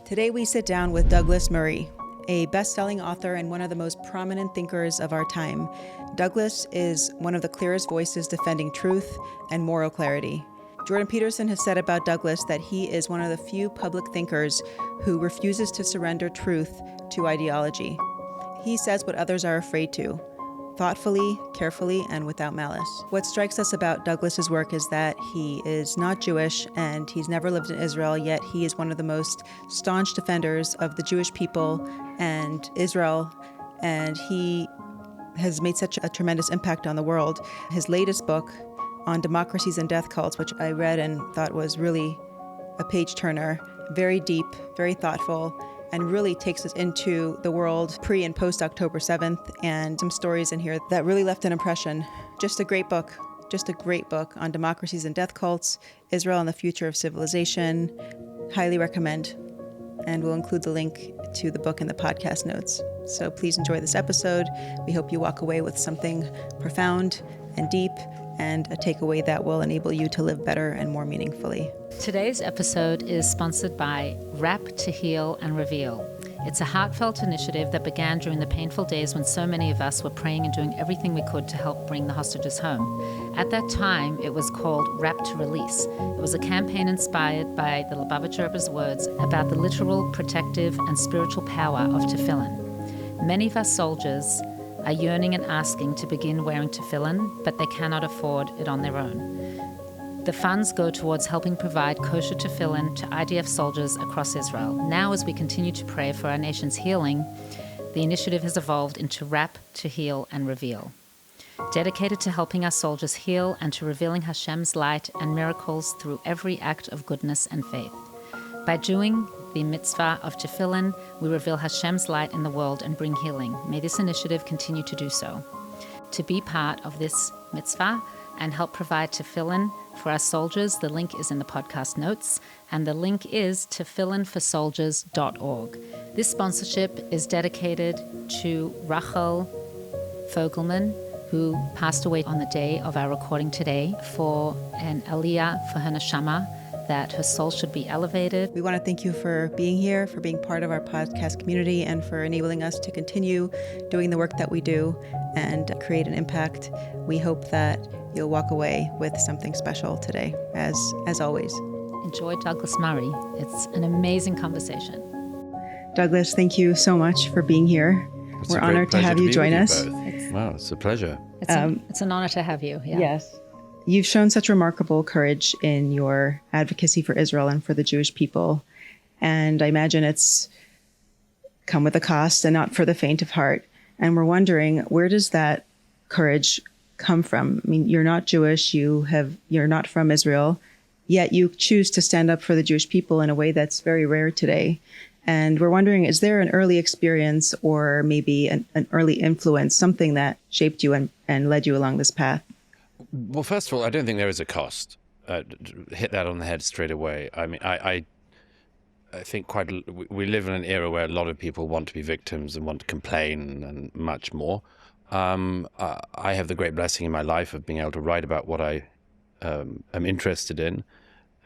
Today we sit down with Douglas Murray, a best-selling author and one of the most prominent thinkers of our time. Douglas is one of the clearest voices defending truth and moral clarity. Jordan Peterson has said about Douglas that he is one of the few public thinkers who refuses to surrender truth to ideology. He says what others are afraid to, thoughtfully, carefully, and without malice. What strikes us about Douglas's work is that he is not Jewish and he's never lived in Israel, yet he is one of the most staunch defenders of the Jewish people and Israel, and he has made such a tremendous impact on the world. His latest book on democracies and death cults, which I read and thought was really a page-turner, very deep, very thoughtful, and really takes us into the world pre and post October 7th, and some stories in here that really left an impression. Just a great book on democracies and death cults, Israel and the future of civilization. Highly recommend. And we'll include the link to the book in the podcast notes. So please enjoy this episode. We hope you walk away with something profound and deep and a takeaway that will enable you to live better and more meaningfully. Today's episode is sponsored by Wrap to Heal and Reveal. It's a heartfelt initiative that began during the painful days when so many of us were praying and doing everything we could to help bring the hostages home. At that time, it was called Wrap to Release. It was a campaign inspired by the Lubavitcher Rebbe's words about the literal, protective, and spiritual power of tefillin. Many of us soldiers are yearning and asking to begin wearing tefillin, but they cannot afford it on their own. The funds go towards helping provide kosher tefillin to IDF soldiers across Israel. Now, as we continue to pray for our nation's healing, the initiative has evolved into Wrap to Heal and Reveal, dedicated to helping our soldiers heal and to revealing Hashem's light and miracles through every act of goodness and faith. By doing the mitzvah of tefillin, we reveal Hashem's light in the world and bring healing. May this initiative continue to do so. To be part of this mitzvah and help provide tefillin for our soldiers, the link is in the podcast notes, and the link is tefillinforsoldiers.org. This sponsorship is dedicated to Rachel Fogelman, who passed away on the day of our recording today, for an aliyah for her neshama, that her soul should be elevated. We want to thank you for being here, for being part of our podcast community, and for enabling us to continue doing the work that we do and create an impact. We hope that you'll walk away with something special today, as always. Enjoy Douglas Murray. It's an amazing conversation. Douglas, thank you so much for being here. We're honored to have you join us. Wow, it's a pleasure. It's an honor to have you. Yeah. Yes. You've shown such remarkable courage in your advocacy for Israel and for the Jewish people. And I imagine it's come with a cost and not for the faint of heart. And we're wondering, where does that courage come from? I mean, you're not Jewish, you're not from Israel, yet you choose to stand up for the Jewish people in a way that's very rare today. And we're wondering, is there an early experience or maybe an early influence, something that shaped you and led you along this path? Well, first of all, I don't think there is a cost. Hit that on the head straight away. I mean, I think we live in an era where a lot of people want to be victims and want to complain and much more. I have the great blessing in my life of being able to write about what I am interested in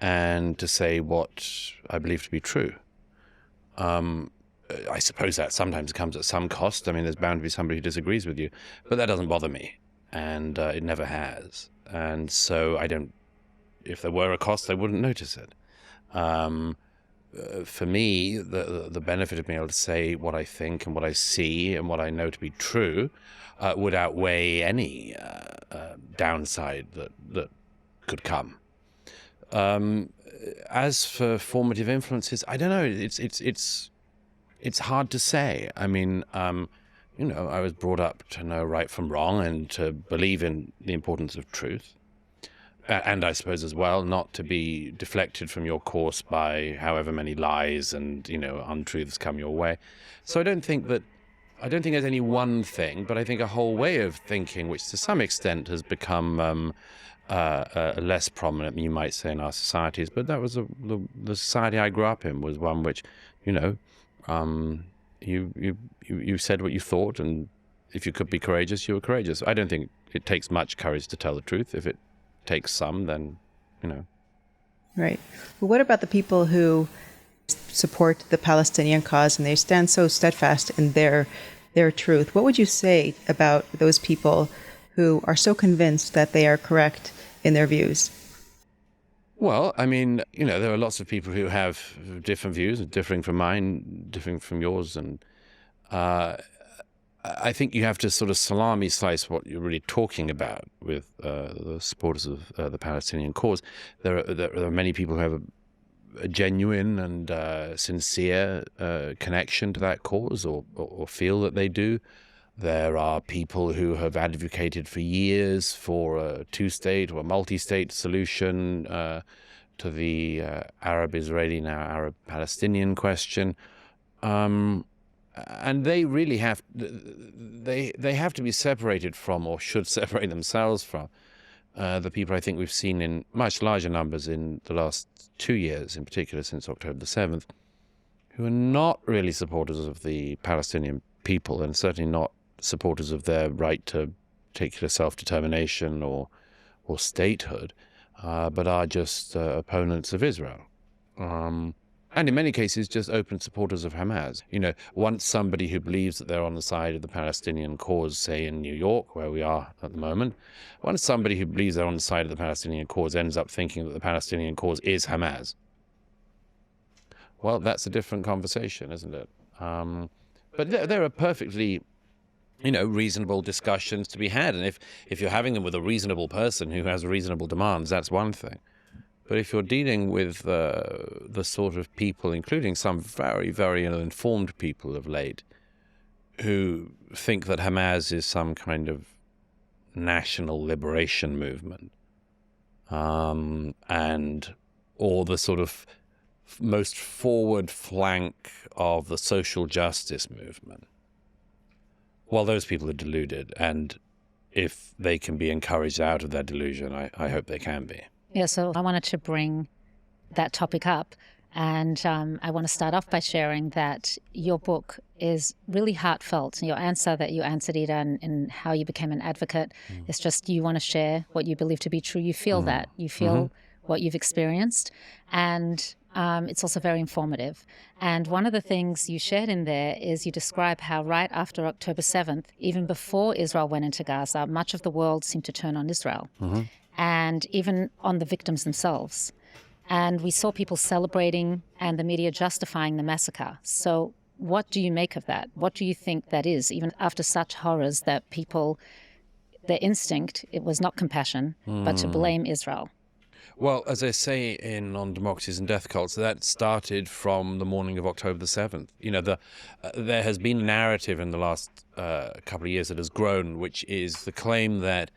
and to say what I believe to be true. I suppose that sometimes comes at some cost. I mean, there's bound to be somebody who disagrees with you, but that doesn't bother me. And it never has. And so if there were a cost, I wouldn't notice it. For me, the benefit of being able to say what I think and what I see and what I know to be true would outweigh any downside that could come. As for formative influences, I don't know. It's hard to say. I mean, I was brought up to know right from wrong and to believe in the importance of truth. And I suppose as well, not to be deflected from your course by however many lies and, untruths come your way. So I don't think there's any one thing, but I think a whole way of thinking, which to some extent has become less prominent, you might say, in our societies. But that was the society I grew up in was one which, you said what you thought, and if you could be courageous, you were courageous. I don't think it takes much courage to tell the truth. If it takes some, then, Right. Well, what about the people who support the Palestinian cause and they stand so steadfast in their truth. What would you say about those people who are so convinced that they are correct in their views? Well, I mean, there are lots of people who have different views, differing from mine, differing from yours, and I think you have to sort of salami slice what you're really talking about with the supporters of the Palestinian cause. There are many people who have a genuine and sincere connection to that cause, or feel that they do. There are people who have advocated for years for a two-state or a multi-state solution to the Arab-Israeli, now Arab-Palestinian question. And they really have to be separated from, or should separate themselves from, the people I think we've seen in much larger numbers in the last 2 years, in particular since October the 7th, who are not really supporters of the Palestinian people, and certainly not supporters of their right to particular self-determination or statehood, but are just opponents of Israel. And in many cases, just open supporters of Hamas. Once somebody who believes that they're on the side of the Palestinian cause, say in New York, where we are at the moment, once somebody who believes they're on the side of the Palestinian cause ends up thinking that the Palestinian cause is Hamas, well, that's a different conversation, isn't it? But there are perfectly reasonable discussions to be had. And if you're having them with a reasonable person who has reasonable demands, that's one thing. But if you're dealing with the sort of people, including some very, very ill-informed people of late, who think that Hamas is some kind of national liberation movement, or the sort of most forward flank of the social justice movement, well, those people are deluded, and if they can be encouraged out of their delusion, I hope they can be. Yeah, so I wanted to bring that topic up, and I want to start off by sharing that your book is really heartfelt. Your answer that you answered, Eda, and how you became an advocate, it's just you want to share what you believe to be true. You feel that. You feel what you've experienced, and it's also very informative. And one of the things you shared in there is you describe how right after October 7th, even before Israel went into Gaza, much of the world seemed to turn on Israel, and even on the victims themselves. And we saw people celebrating and the media justifying the massacre. So what do you make of that? What do you think that is, even after such horrors, that people, their instinct, it was not compassion, but to blame Israel? Well, as I say on Democracies and Death Cults, that started from the morning of October the 7th. There has been a narrative in the last couple of years that has grown, which is the claim that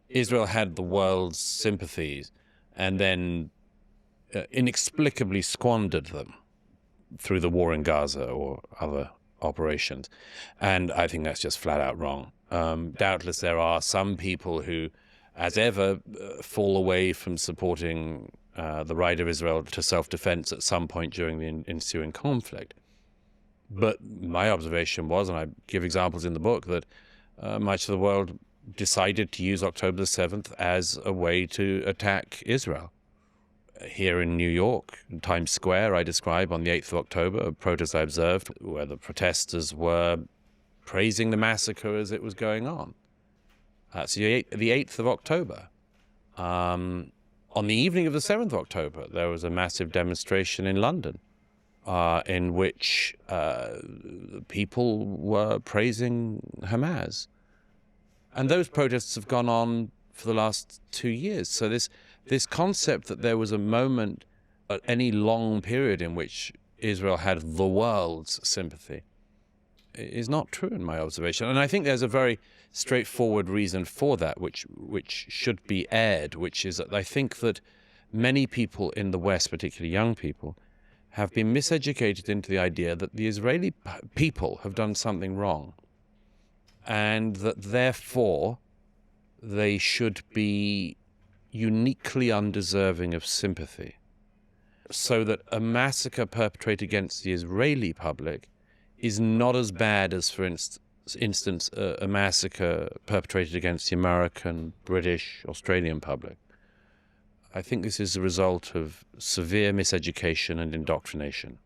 Israel had the world's sympathies and then inexplicably squandered them through the war in Gaza or other operations. And I think that's just flat out wrong. Doubtless there are some people who, as ever, fall away from supporting the right of Israel to self-defense at some point during the ensuing conflict. But my observation was, and I give examples in the book, that much of the world decided to use October the 7th as a way to attack Israel. Here in New York, in Times Square, I describe on the 8th of October a protest I observed where the protesters were praising the massacre as it was going on. That's the 8th of October. On the evening of the 7th of October, there was a massive demonstration in London in which people were praising Hamas. And those protests have gone on for the last 2 years. So this concept that there was a moment at any long period in which Israel had the world's sympathy is not true in my observation. And I think there's a very straightforward reason for that, which should be aired, which is that I think that many people in the West, particularly young people, have been miseducated into the idea that the Israeli people have done something wrong, and that therefore they should be uniquely undeserving of sympathy, so that a massacre perpetrated against the Israeli public is not as bad as, for instance, a massacre perpetrated against the American, British, Australian public. I think this is a result of severe miseducation and indoctrination.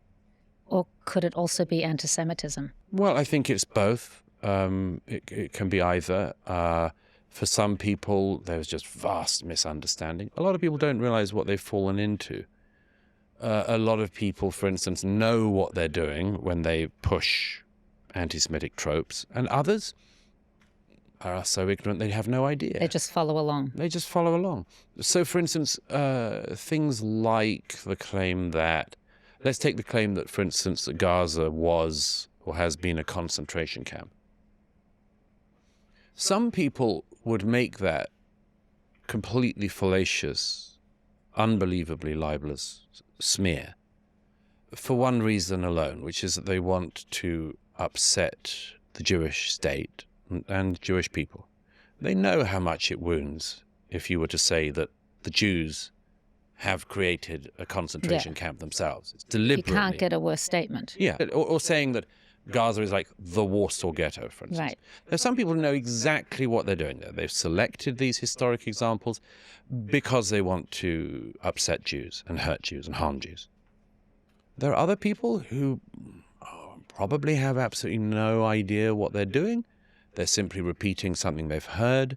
Or could it also be anti-Semitism? Well, I think it's both. It can be either. For some people, there's just vast misunderstanding. A lot of people don't realize what they've fallen into. A lot of people, for instance, know what they're doing when they push anti-Semitic tropes, and others are so ignorant they have no idea. They just follow along. They just follow along. So, for instance, things like the claim that, let's take the claim that, for instance, that Gaza was or has been a concentration camp. Some people would make that completely fallacious, unbelievably libelous smear for one reason alone, which is that they want to upset the Jewish state and Jewish people. They know how much it wounds if you were to say that the Jews have created a concentration camp themselves. It's deliberately. You can't get a worse statement. Yeah, or saying that Gaza is like the Warsaw Ghetto, for instance. Right. There's some people who know exactly what they're doing there. They've selected these historic examples because they want to upset Jews and hurt Jews and harm Jews. There are other people who probably have absolutely no idea what they're doing. They're simply repeating something they've heard.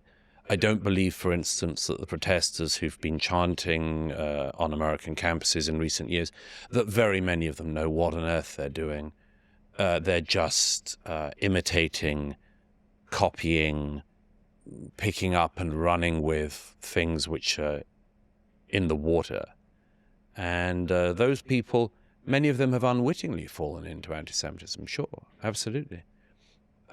I don't believe, for instance, that the protesters who've been chanting on American campuses in recent years, that very many of them know what on earth they're doing. They're just imitating, copying, picking up and running with things which are in the water. And those people, many of them have unwittingly fallen into anti-Semitism, sure, absolutely.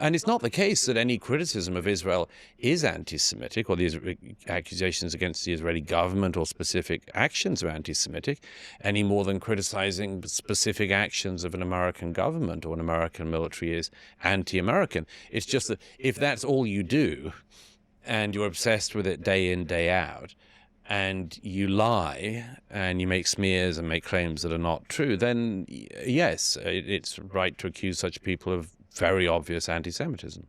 And it's not the case that any criticism of Israel is anti-Semitic, or the accusations against the Israeli government or specific actions are anti-Semitic, any more than criticizing specific actions of an American government or an American military is anti-American. It's just that if that's all you do, and you're obsessed with it day in, day out, and you lie and you make smears and make claims that are not true, then yes, it's right to accuse such people of very obvious anti-Semitism.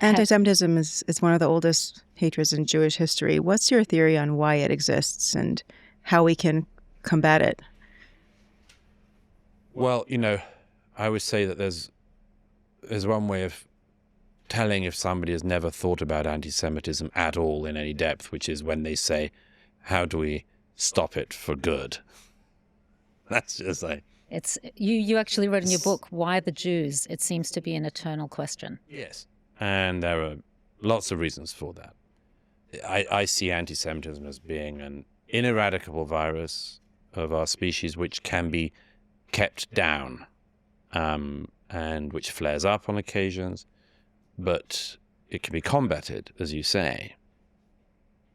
Anti-Semitism is one of the oldest hatreds in Jewish history. What's your theory on why it exists and how we can combat it? Well, I would say that there's one way of telling if somebody has never thought about anti-Semitism at all in any depth, which is when they say, how do we stop it for good? That's just like... It's you actually wrote in your book, Why the Jews? It seems to be an eternal question. Yes. And there are lots of reasons for that. I see anti-Semitism as being an ineradicable virus of our species which can be kept down and which flares up on occasions, but it can be combated, as you say,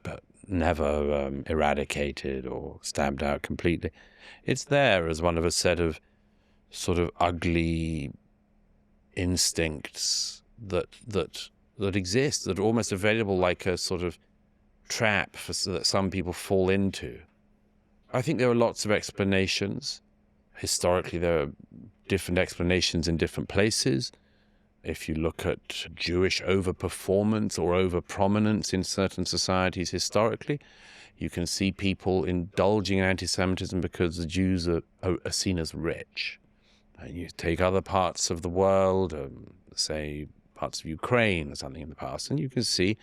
but never eradicated or stamped out completely. It's there as one of a set of sort of ugly instincts that exist, that are almost available like a sort of trap that some people fall into. I think there are lots of explanations. Historically, there are different explanations in different places. If you look at Jewish overperformance or overprominence in certain societies historically, you can see people indulging in anti-Semitism because the Jews are seen as rich. And you take other parts of the world, say parts of Ukraine or something in the past, and you can see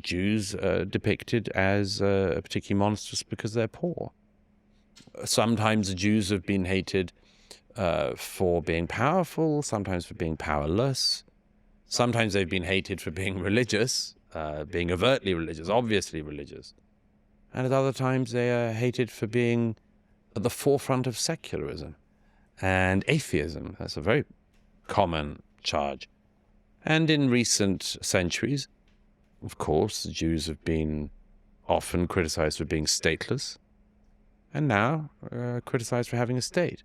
Jews depicted as particularly monstrous because they're poor. Sometimes the Jews have been hated for being powerful, sometimes for being powerless. Sometimes they've been hated for being religious, being overtly religious, obviously religious. And at other times they are hated for being at the forefront of secularism and atheism. That's a very common charge. And in recent centuries, of course, the Jews have been often criticized for being stateless, and now criticized for having a state.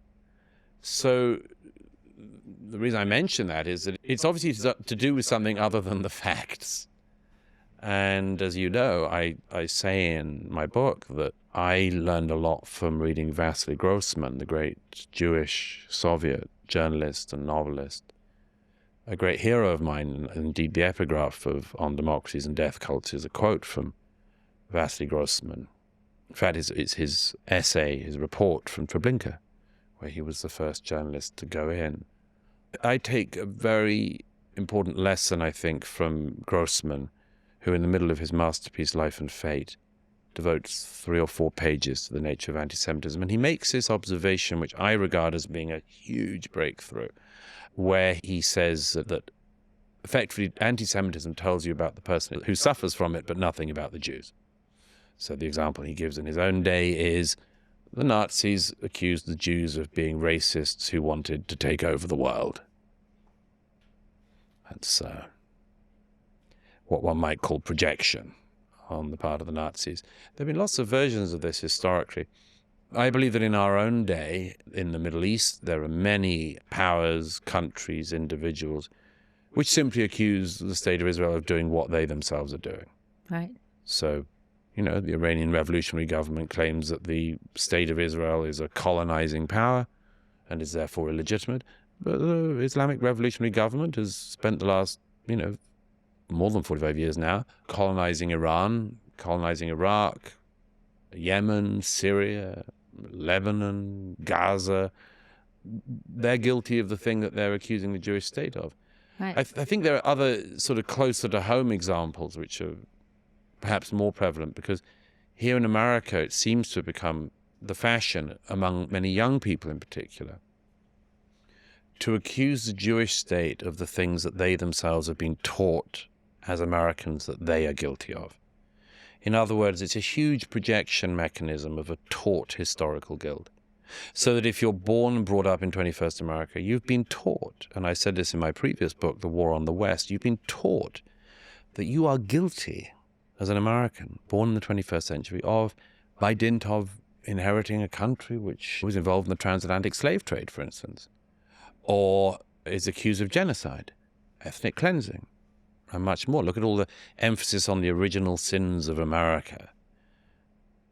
So the reason I mention that is that it's obviously to do with something other than the facts. And as you know, I say in my book that I learned a lot from reading Vasily Grossman, the great Jewish Soviet journalist and novelist, a great hero of mine. Indeed, the epigraph of On Democracies and Death Cults is a quote from Vasily Grossman. In fact, it's his essay, his report from Treblinka, where he was the first journalist to go in. I take a very important lesson, I think, from Grossman, who in the middle of his masterpiece, Life and Fate, devotes 3 or 4 pages to the nature of anti-Semitism. And he makes this observation, which I regard as being a huge breakthrough, where he says that effectively anti-Semitism tells you about the person who suffers from it, but nothing about the Jews. So the example he gives in his own day is the Nazis accused the Jews of being racists who wanted to take over the world. That's what one might call projection on the part of the Nazis. There have been lots of versions of this historically. I believe that in our own day, in the Middle East, there are many powers, countries, individuals, which simply accuse the state of Israel of doing what they themselves are doing. Right. So, the Iranian revolutionary government claims that the state of Israel is a colonizing power and is therefore illegitimate. But the Islamic revolutionary government has spent the last, more than 45 years now, colonizing Iran, colonizing Iraq, Yemen, Syria, Lebanon, Gaza. They're guilty of the thing that they're accusing the Jewish state of. Right. I think there are other sort of closer to home examples which are perhaps more prevalent, because here in America it seems to have become the fashion among many young people in particular to accuse the Jewish state of the things that they themselves have been taught as Americans that they are guilty of. In other words, it's a huge projection mechanism of a taught historical guilt. So that if you're born and brought up in 21st America, you've been taught, and I said this in my previous book, The War on the West, you've been taught that you are guilty as an American, born in the 21st century, by dint of inheriting a country which was involved in the transatlantic slave trade, for instance, or is accused of genocide, ethnic cleansing, and much more. Look at all the emphasis on the original sins of America.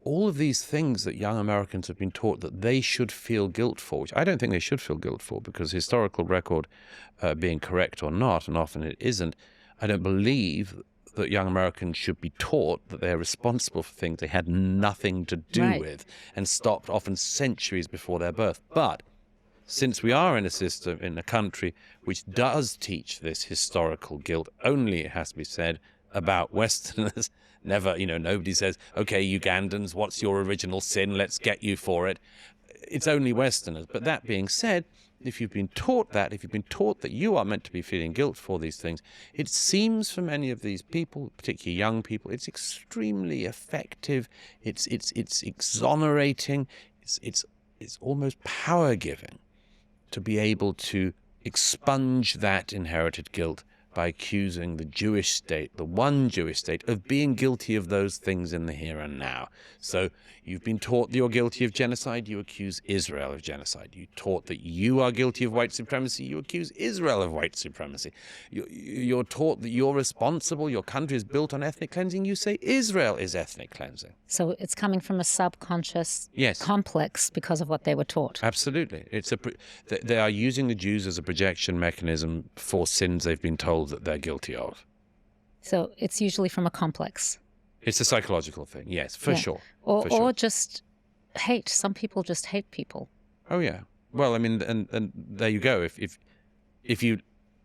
All of these things that young Americans have been taught that they should feel guilt for, which I don't think they should feel guilt for, because historical record being correct or not, and often it isn't, I don't believe that young Americans should be taught that they're responsible for things they had nothing to do with and stopped often centuries before their birth. But since we are in a system, in a country which does teach this historical guilt, only, it has to be said, about Westerners, never, nobody says, okay, Ugandans, what's your original sin? Let's get you for it. It's only Westerners. But that being said, if you've been taught that, if you've been taught that you are meant to be feeling guilt for these things, it seems for many of these people, particularly young people, it's extremely effective. It's exonerating. It's almost power-giving to be able to expunge that inherited guilt by accusing the Jewish state, the one Jewish state, of being guilty of those things in the here and now. So you've been taught that you're guilty of genocide, you accuse Israel of genocide. You're taught that you are guilty of white supremacy, you accuse Israel of white supremacy. You're taught that you're responsible, your country is built on ethnic cleansing, you say Israel is ethnic cleansing. So it's coming from a subconscious complex because of what they were taught. Absolutely. They are using the Jews as a projection mechanism for sins they've been told that they're guilty of. So it's usually from a complex. It's a psychological thing, yes, for sure. Or just hate. Some people just hate people. Oh, yeah. Well, I mean, and there you go. If you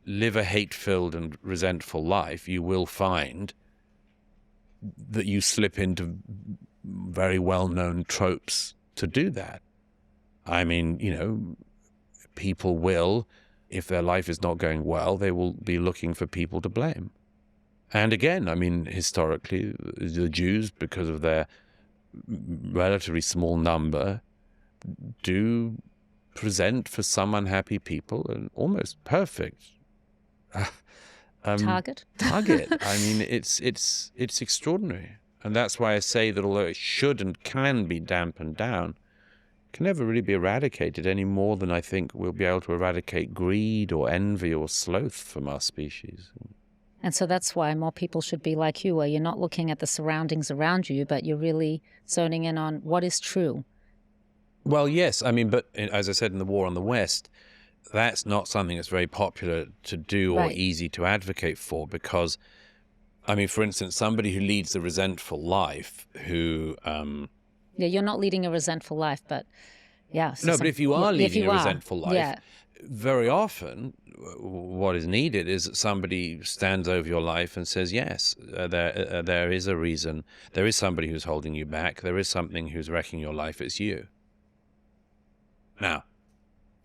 live a hate-filled and resentful life, you will find that you slip into very well-known tropes to do that. I mean, people will, if their life is not going well, they will be looking for people to blame. And again, I mean, historically, the Jews, because of their relatively small number, do present for some unhappy people an almost perfect target. I mean, it's extraordinary. And that's why I say that although it should and can be dampened down, it can never really be eradicated any more than I think we'll be able to eradicate greed or envy or sloth from our species. And so that's why more people should be like you, where you're not looking at the surroundings around you, but you're really zoning in on what is true. Well, yes. I mean, but as I said in the War on the West, that's not something that's very popular to do or easy to advocate for, because, I mean, for instance, somebody who leads a resentful life, who... you're not leading a resentful life, but Yeah. So No, but if you are if leading you a are, resentful life, yeah. very often what is needed is that somebody stands over your life and says, yes, there is a reason. There is somebody who's holding you back. There is something who's wrecking your life. It's you. Now,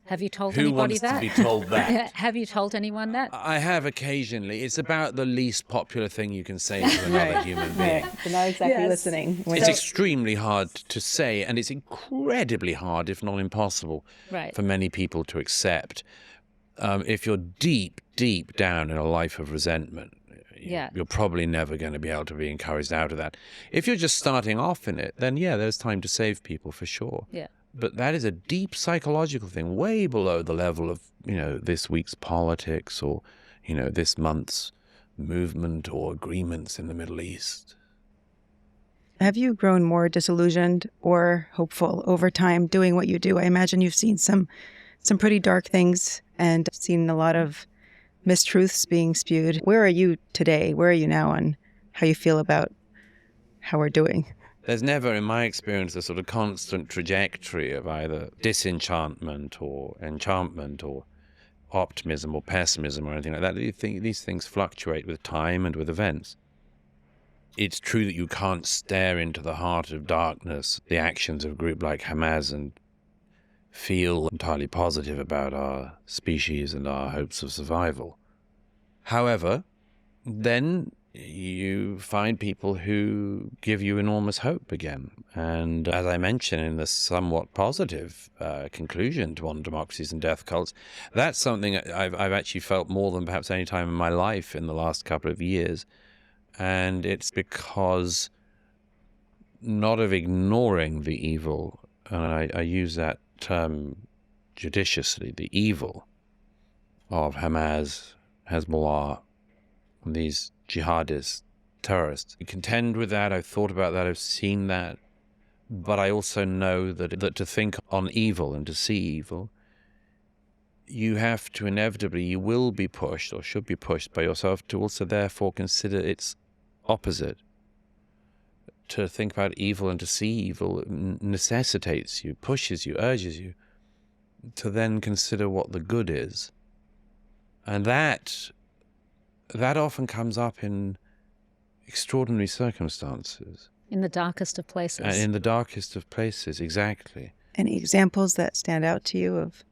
Have you told who anybody wants that? to be told that? Have you told anyone that? I have occasionally. It's about the least popular thing you can say to another human being. Right. They're not exactly Yes. listening. It's extremely hard to say, and it's incredibly hard, if not impossible, Right. for many people to accept. If you're deep, deep down in a life of resentment, Yeah. you're probably never going to be able to be encouraged out of that. If you're just starting off in it, then yeah, there's time to save people for sure. Yeah. But that is a deep psychological thing, way below the level of, this week's politics or, this month's movement or agreements in the Middle East. Have you grown more disillusioned or hopeful over time doing what you do? I imagine you've seen some pretty dark things and seen a lot of mistruths being spewed. Where are you today? Where are you now on how you feel about how we're doing? There's never, in my experience, a sort of constant trajectory of either disenchantment or enchantment or optimism or pessimism or anything like that. These things fluctuate with time and with events. It's true that you can't stare into the heart of darkness, the actions of a group like Hamas, and feel entirely positive about our species and our hopes of survival. However, then you find people who give you enormous hope again. And as I mentioned in the somewhat positive conclusion to On Democracies and Death Cults, that's something I've actually felt more than perhaps any time in my life in the last couple of years. And it's because not of ignoring the evil, and I use that term judiciously, the evil of Hamas, Hezbollah, and these jihadist terrorists. I contend with that. I've thought about that. I've seen that. But I also know that to think on evil and to see evil, you have to inevitably, you will be pushed or should be pushed by yourself to also therefore consider its opposite. To think about evil and to see evil necessitates you, pushes you, urges you to then consider what the good is. And that often comes up in extraordinary circumstances. In the darkest of places. And in the darkest of places, exactly. Any examples that stand out to you of?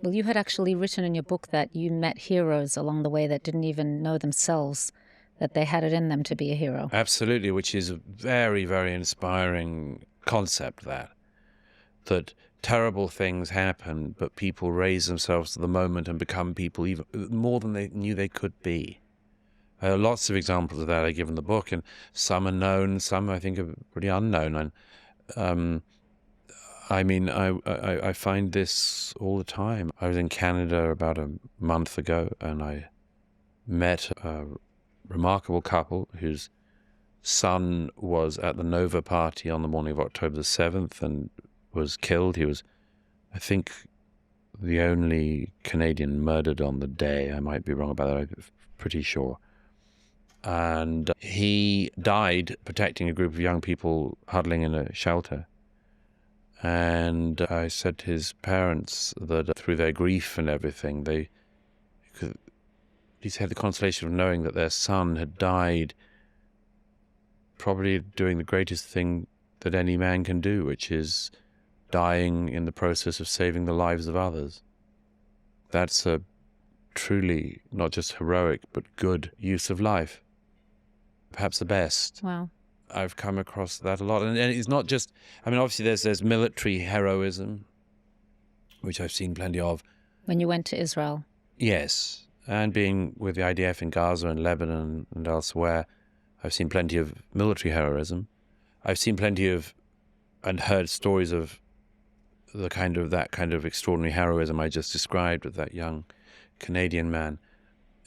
Well, you had actually written in your book that you met heroes along the way that didn't even know themselves that they had it in them to be a hero. Absolutely, which is a very, very inspiring concept, that terrible things happen, but people raise themselves to the moment and become people even more than they knew they could be. Lots of examples of that I give in the book, and some are known, some I think are pretty unknown. And I find this all the time. I was in Canada about a month ago, and I met a remarkable couple whose son was at the Nova party on the morning of October the 7th and was killed. He was, I think, the only Canadian murdered on the day. I might be wrong about that. I'm pretty sure. And he died protecting a group of young people huddling in a shelter. And I said to his parents that through their grief and everything, they could at least had the consolation of knowing that their son had died probably doing the greatest thing that any man can do, which is dying in the process of saving the lives of others. That's a truly not just heroic, but good use of life. Perhaps the best. Wow. I've come across that a lot. And it's not just, obviously there's military heroism, which I've seen plenty of. When you went to Israel? Yes. And being with the IDF in Gaza and Lebanon and elsewhere, I've seen plenty of military heroism. I've seen plenty of, and heard stories of that kind of extraordinary heroism I just described with that young Canadian man.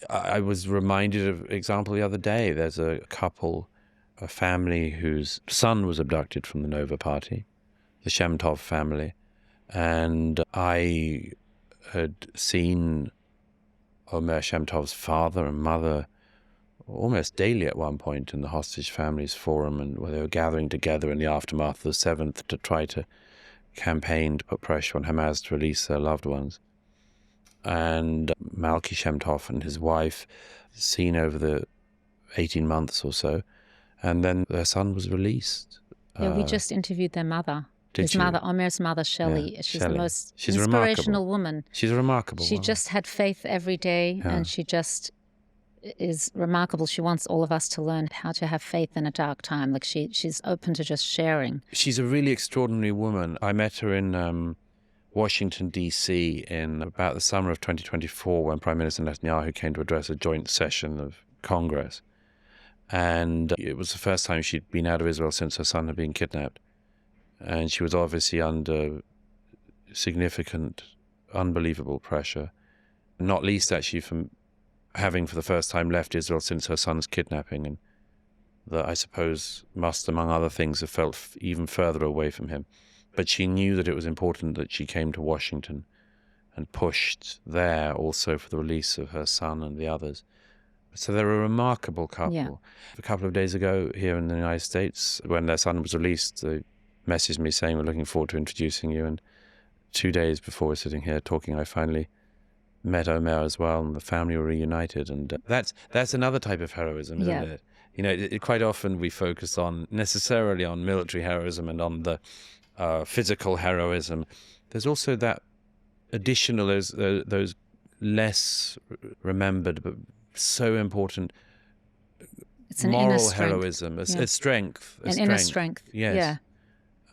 I was reminded of an example the other day. There's a couple, a family whose son was abducted from the Nova party, the Shemtov family, and I had seen Omer Shemtov's father and mother almost daily at one point in the Hostage Families Forum, and where they were gathering together in the aftermath of the 7th to try to campaigned to put pressure on Hamas to release their loved ones. And Malki Shemtov and his wife, seen over the 18 months or so, and then their son was released. Yeah, we just interviewed their mother. Did His mother, Omer's mother, Shelley. Yeah, She's Shelley. the most She's inspirational remarkable. woman. She's a remarkable She woman. just had faith every day, Yeah. and she just is remarkable. She wants all of us to learn how to have faith in a dark time. Like she's open to just sharing. She's a really extraordinary woman. I met her in Washington, D.C. in about the summer of 2024 when Prime Minister Netanyahu came to address a joint session of Congress. And it was the first time she'd been out of Israel since her son had been kidnapped. And she was obviously under significant, unbelievable pressure, not least actually from having for the first time left Israel since her son's kidnapping, and that I suppose must, among other things, have felt even further away from him. But she knew that it was important that she came to Washington and pushed there also for the release of her son and the others. So they're a remarkable couple. Yeah. A couple of days ago here in the United States, when their son was released, they messaged me saying, we're looking forward to introducing you. And 2 days before we're sitting here talking, I finally met Omer as well, and the family were reunited. And that's another type of heroism, isn't it? You know, quite often we focus on necessarily on military heroism and on the physical heroism. There's also that additional, those less remembered but so important It's an moral inner strength. heroism, a strength. An inner strength. Yes. Yeah.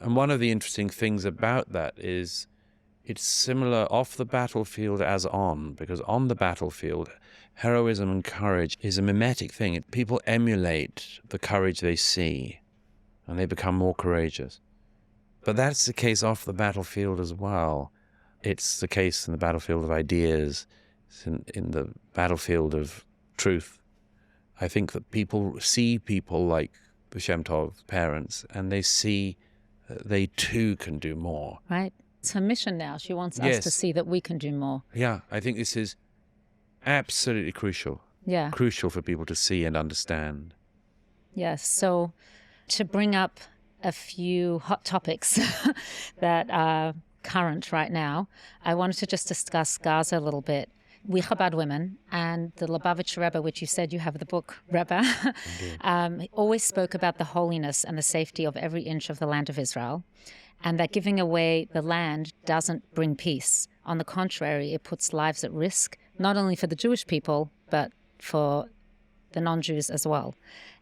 And one of the interesting things about that is it's similar off the battlefield as on, because on the battlefield, heroism and courage is a mimetic thing. People emulate the courage they see, and they become more courageous. But that's the case off the battlefield as well. It's the case in the battlefield of ideas, it's in the battlefield of truth. I think that people see people like the Shemtov parents, and they see that they too can do more. Right. It's her mission now. She wants us Yes. to see that we can do more. Yeah, I think this is absolutely crucial. Yeah. Crucial for people to see and understand. Yes. So to bring up a few hot topics that are current right now, I wanted to just discuss Gaza a little bit. We Chabad women and the Lubavitch Rebbe, which you said you have the book, Rebbe, always spoke about the holiness and the safety of every inch of the land of Israel, and that giving away the land doesn't bring peace. On the contrary, it puts lives at risk, not only for the Jewish people, but for the non-Jews as well.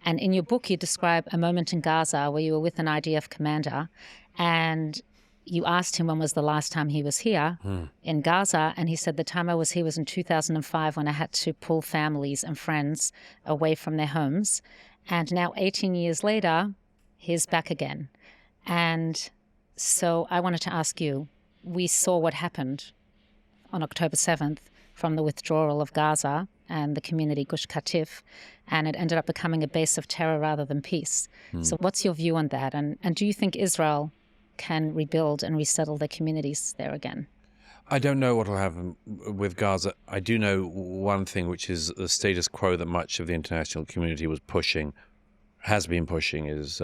And in your book, you describe a moment in Gaza where you were with an IDF commander, and you asked him when was the last time he was here in Gaza, and he said the time I was here was in 2005 when I had to pull families and friends away from their homes. And now 18 years later, he's back again. And so I wanted to ask you, we saw what happened on October 7th from the withdrawal of Gaza and the community Gush Katif, and it ended up becoming a base of terror rather than peace. So what's your view on that? And do you think Israel can rebuild and resettle their communities there again? I don't know what will happen with Gaza. I do know one thing, which is the status quo that much of the international community has been pushing, is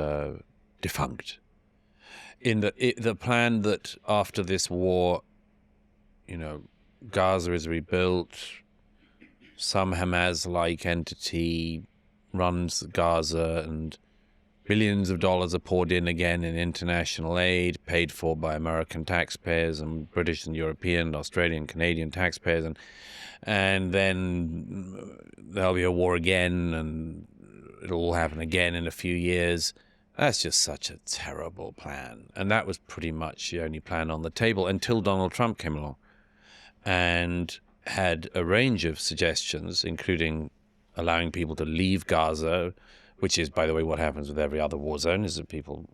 defunct. In the plan that after this war, Gaza is rebuilt, some Hamas-like entity runs Gaza, and billions of dollars are poured in again in international aid, paid for by American taxpayers and British and European, Australian, Canadian taxpayers, and then there'll be a war again, and it'll all happen again in a few years. That's just such a terrible plan. And that was pretty much the only plan on the table until Donald Trump came along and had a range of suggestions, including allowing people to leave Gaza, which is, by the way, what happens with every other war zone, is that people,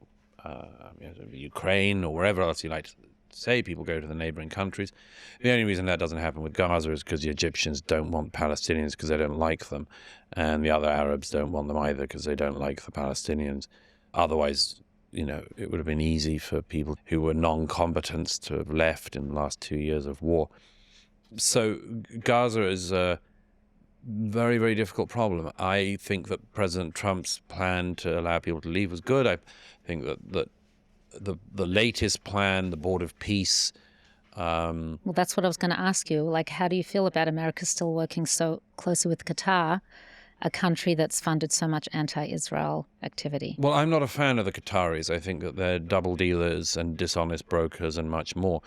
Ukraine or wherever else you like to say, people go to the neighboring countries. The only reason that doesn't happen with Gaza is because the Egyptians don't want Palestinians because they don't like them, and the other Arabs don't want them either because they don't like the Palestinians. Otherwise, it would have been easy for people who were non-combatants to have left in the last 2 years of war. So Gaza is a very, very difficult problem. I think that President Trump's plan to allow people to leave was good. I think that the latest plan, the Board of Peace. Well, that's what I was going to ask you. Like, how do you feel about America still working so closely with Qatar, a country that's funded so much anti-Israel activity? Well, I'm not a fan of the Qataris. I think that they're double dealers and dishonest brokers and much more.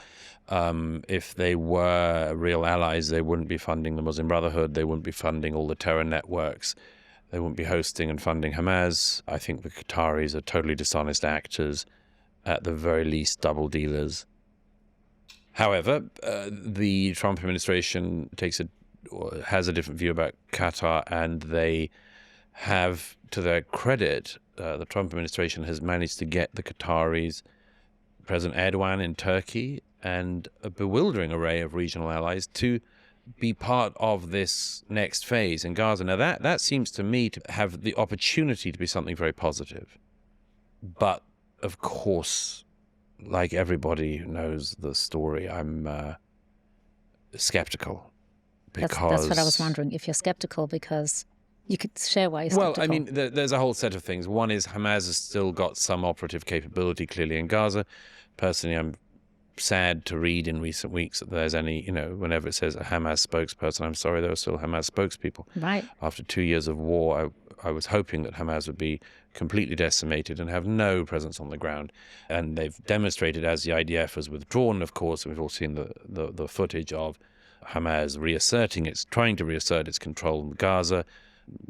If they were real allies, they wouldn't be funding the Muslim Brotherhood. They wouldn't be funding all the terror networks. They wouldn't be hosting and funding Hamas. I think the Qataris are totally dishonest actors, at the very least double dealers. However, the Trump administration has a different view about Qatar, and they have, to their credit, the Trump administration has managed to get the Qataris, President Erdogan in Turkey, and a bewildering array of regional allies to be part of this next phase in Gaza. Now, that seems to me to have the opportunity to be something very positive. But, of course, like everybody who knows the story, I'm skeptical. Because That's what I was wondering, if you're skeptical, because you could share why you're skeptical. Well, I mean, there's a whole set of things. One is Hamas has still got some operative capability, clearly, in Gaza. Personally, I'm sad to read in recent weeks that there's any, whenever it says a Hamas spokesperson, I'm sorry, there are still Hamas spokespeople. Right. After 2 years of war, I was hoping that Hamas would be completely decimated and have no presence on the ground. And they've demonstrated, as the IDF has withdrawn, of course, and we've all seen the footage of Hamas trying to reassert its control in Gaza,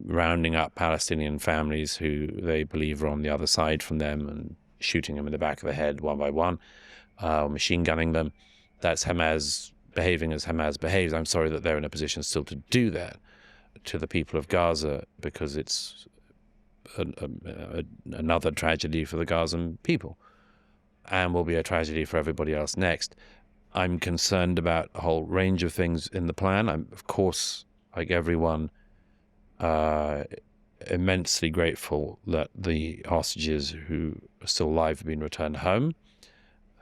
rounding up Palestinian families who they believe are on the other side from them and shooting them in the back of the head one by one, machine gunning them. That's Hamas behaving as Hamas behaves. I'm sorry that they're in a position still to do that to the people of Gaza, because it's another tragedy for the Gazan people and will be a tragedy for everybody else next. I'm concerned about a whole range of things in the plan. I'm, of course, like everyone, immensely grateful that the hostages who are still alive have been returned home.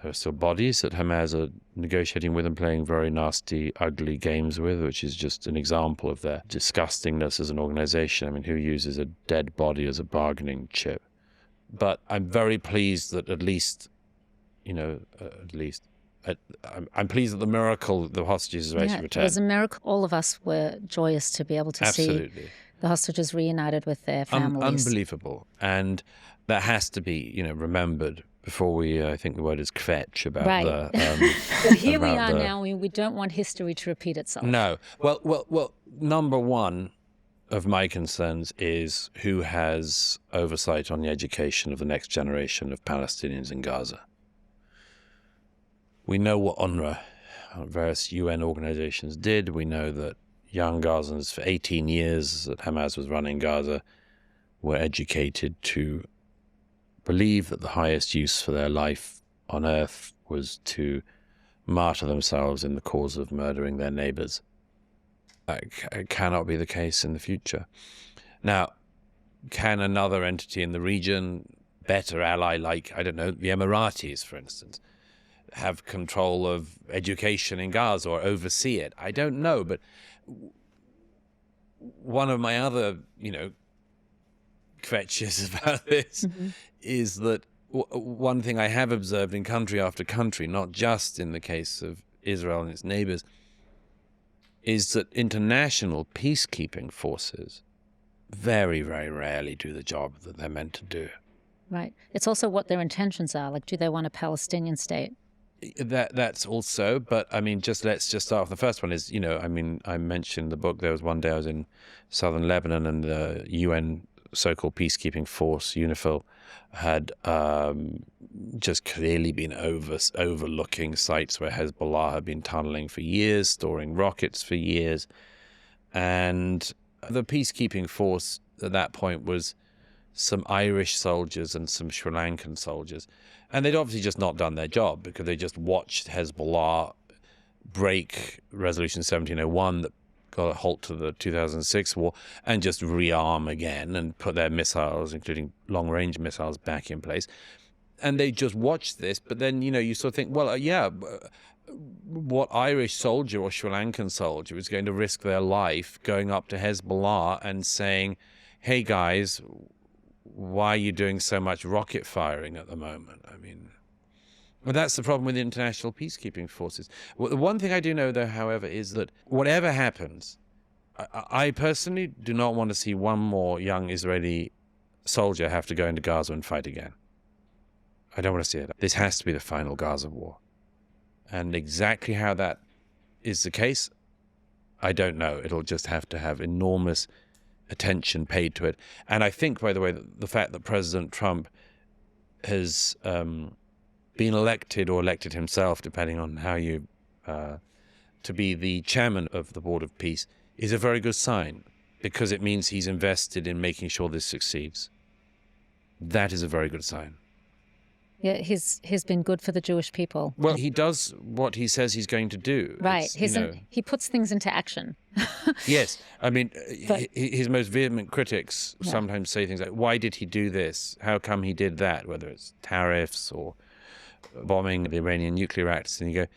There are still bodies that Hamas are negotiating with and playing very nasty, ugly games with, which is just an example of their disgustingness as an organization. I mean, who uses a dead body as a bargaining chip? But I'm very pleased that I'm pleased that the miracle, the hostages are actually returned. It was a miracle. All of us were joyous to be able to see the hostages reunited with their families. Unbelievable. And that has to be, remembered before we, I think the word is kvetch about right. But here we are now. We don't want history to repeat itself. No. Well, number one of my concerns is who has oversight on the education of the next generation of Palestinians in Gaza. We know what UNRWA, various UN organizations, did. We know that young Gazans for 18 years that Hamas was running Gaza were educated to believe that the highest use for their life on earth was to martyr themselves in the cause of murdering their neighbors. That cannot be the case in the future. Now, can another entity in the region, better ally like, the Emiratis, for instance, have control of education in Gaza or oversee it? I don't know, but one of my other, kvetches about this is that one thing I have observed in country after country, not just in the case of Israel and its neighbors, is that international peacekeeping forces very, very rarely do the job that they're meant to do. Right. It's also what their intentions are. Like, do they want a Palestinian state? That's also, but let's just start off. The first one is, I mentioned the book. There was one day I was in southern Lebanon and the UN so-called peacekeeping force, UNIFIL, had just clearly been overlooking sites where Hezbollah had been tunneling for years, storing rockets for years. And the peacekeeping force at that point was some Irish soldiers and some Sri Lankan soldiers. And they'd obviously just not done their job because they just watched Hezbollah break Resolution 1701 that got a halt to the 2006 war and just rearm again and put their missiles, including long-range missiles, back in place. And they just watched this, but then, you sort of think, well, what Irish soldier or Sri Lankan soldier is going to risk their life going up to Hezbollah and saying, hey, guys, why are you doing so much rocket firing at the moment? Well, that's the problem with the international peacekeeping forces. Well, the one thing I do know, though, however, is that whatever happens, I personally do not want to see one more young Israeli soldier have to go into Gaza and fight again. I don't want to see it. This has to be the final Gaza war. And exactly how that is the case, I don't know. It'll just have to have enormous attention paid to it. And I think, by the way, the fact that President Trump has been elected or elected himself, depending on how you, to be the chairman of the Board of Peace is a very good sign, because it means he's invested in making sure this succeeds. That is a very good sign. Yeah, he's been good for the Jewish people. Well, he does what he says he's going to do. Right. He puts things into action. Yes. I mean, his most vehement critics sometimes say things like, why did he do this? How come he did that? Whether it's tariffs or bombing the Iranian nuclear reactors. And you go,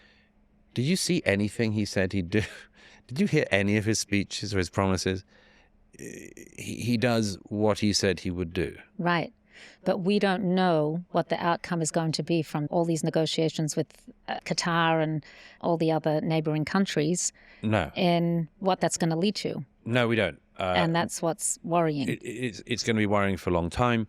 did you see anything he said he'd do? Did you hear any of his speeches or his promises? He does what he said he would do. Right. But we don't know what the outcome is going to be from all these negotiations with Qatar and all the other neighboring countries. No. And what that's going to lead to. No, we don't. And that's what's worrying. It's going to be worrying for a long time.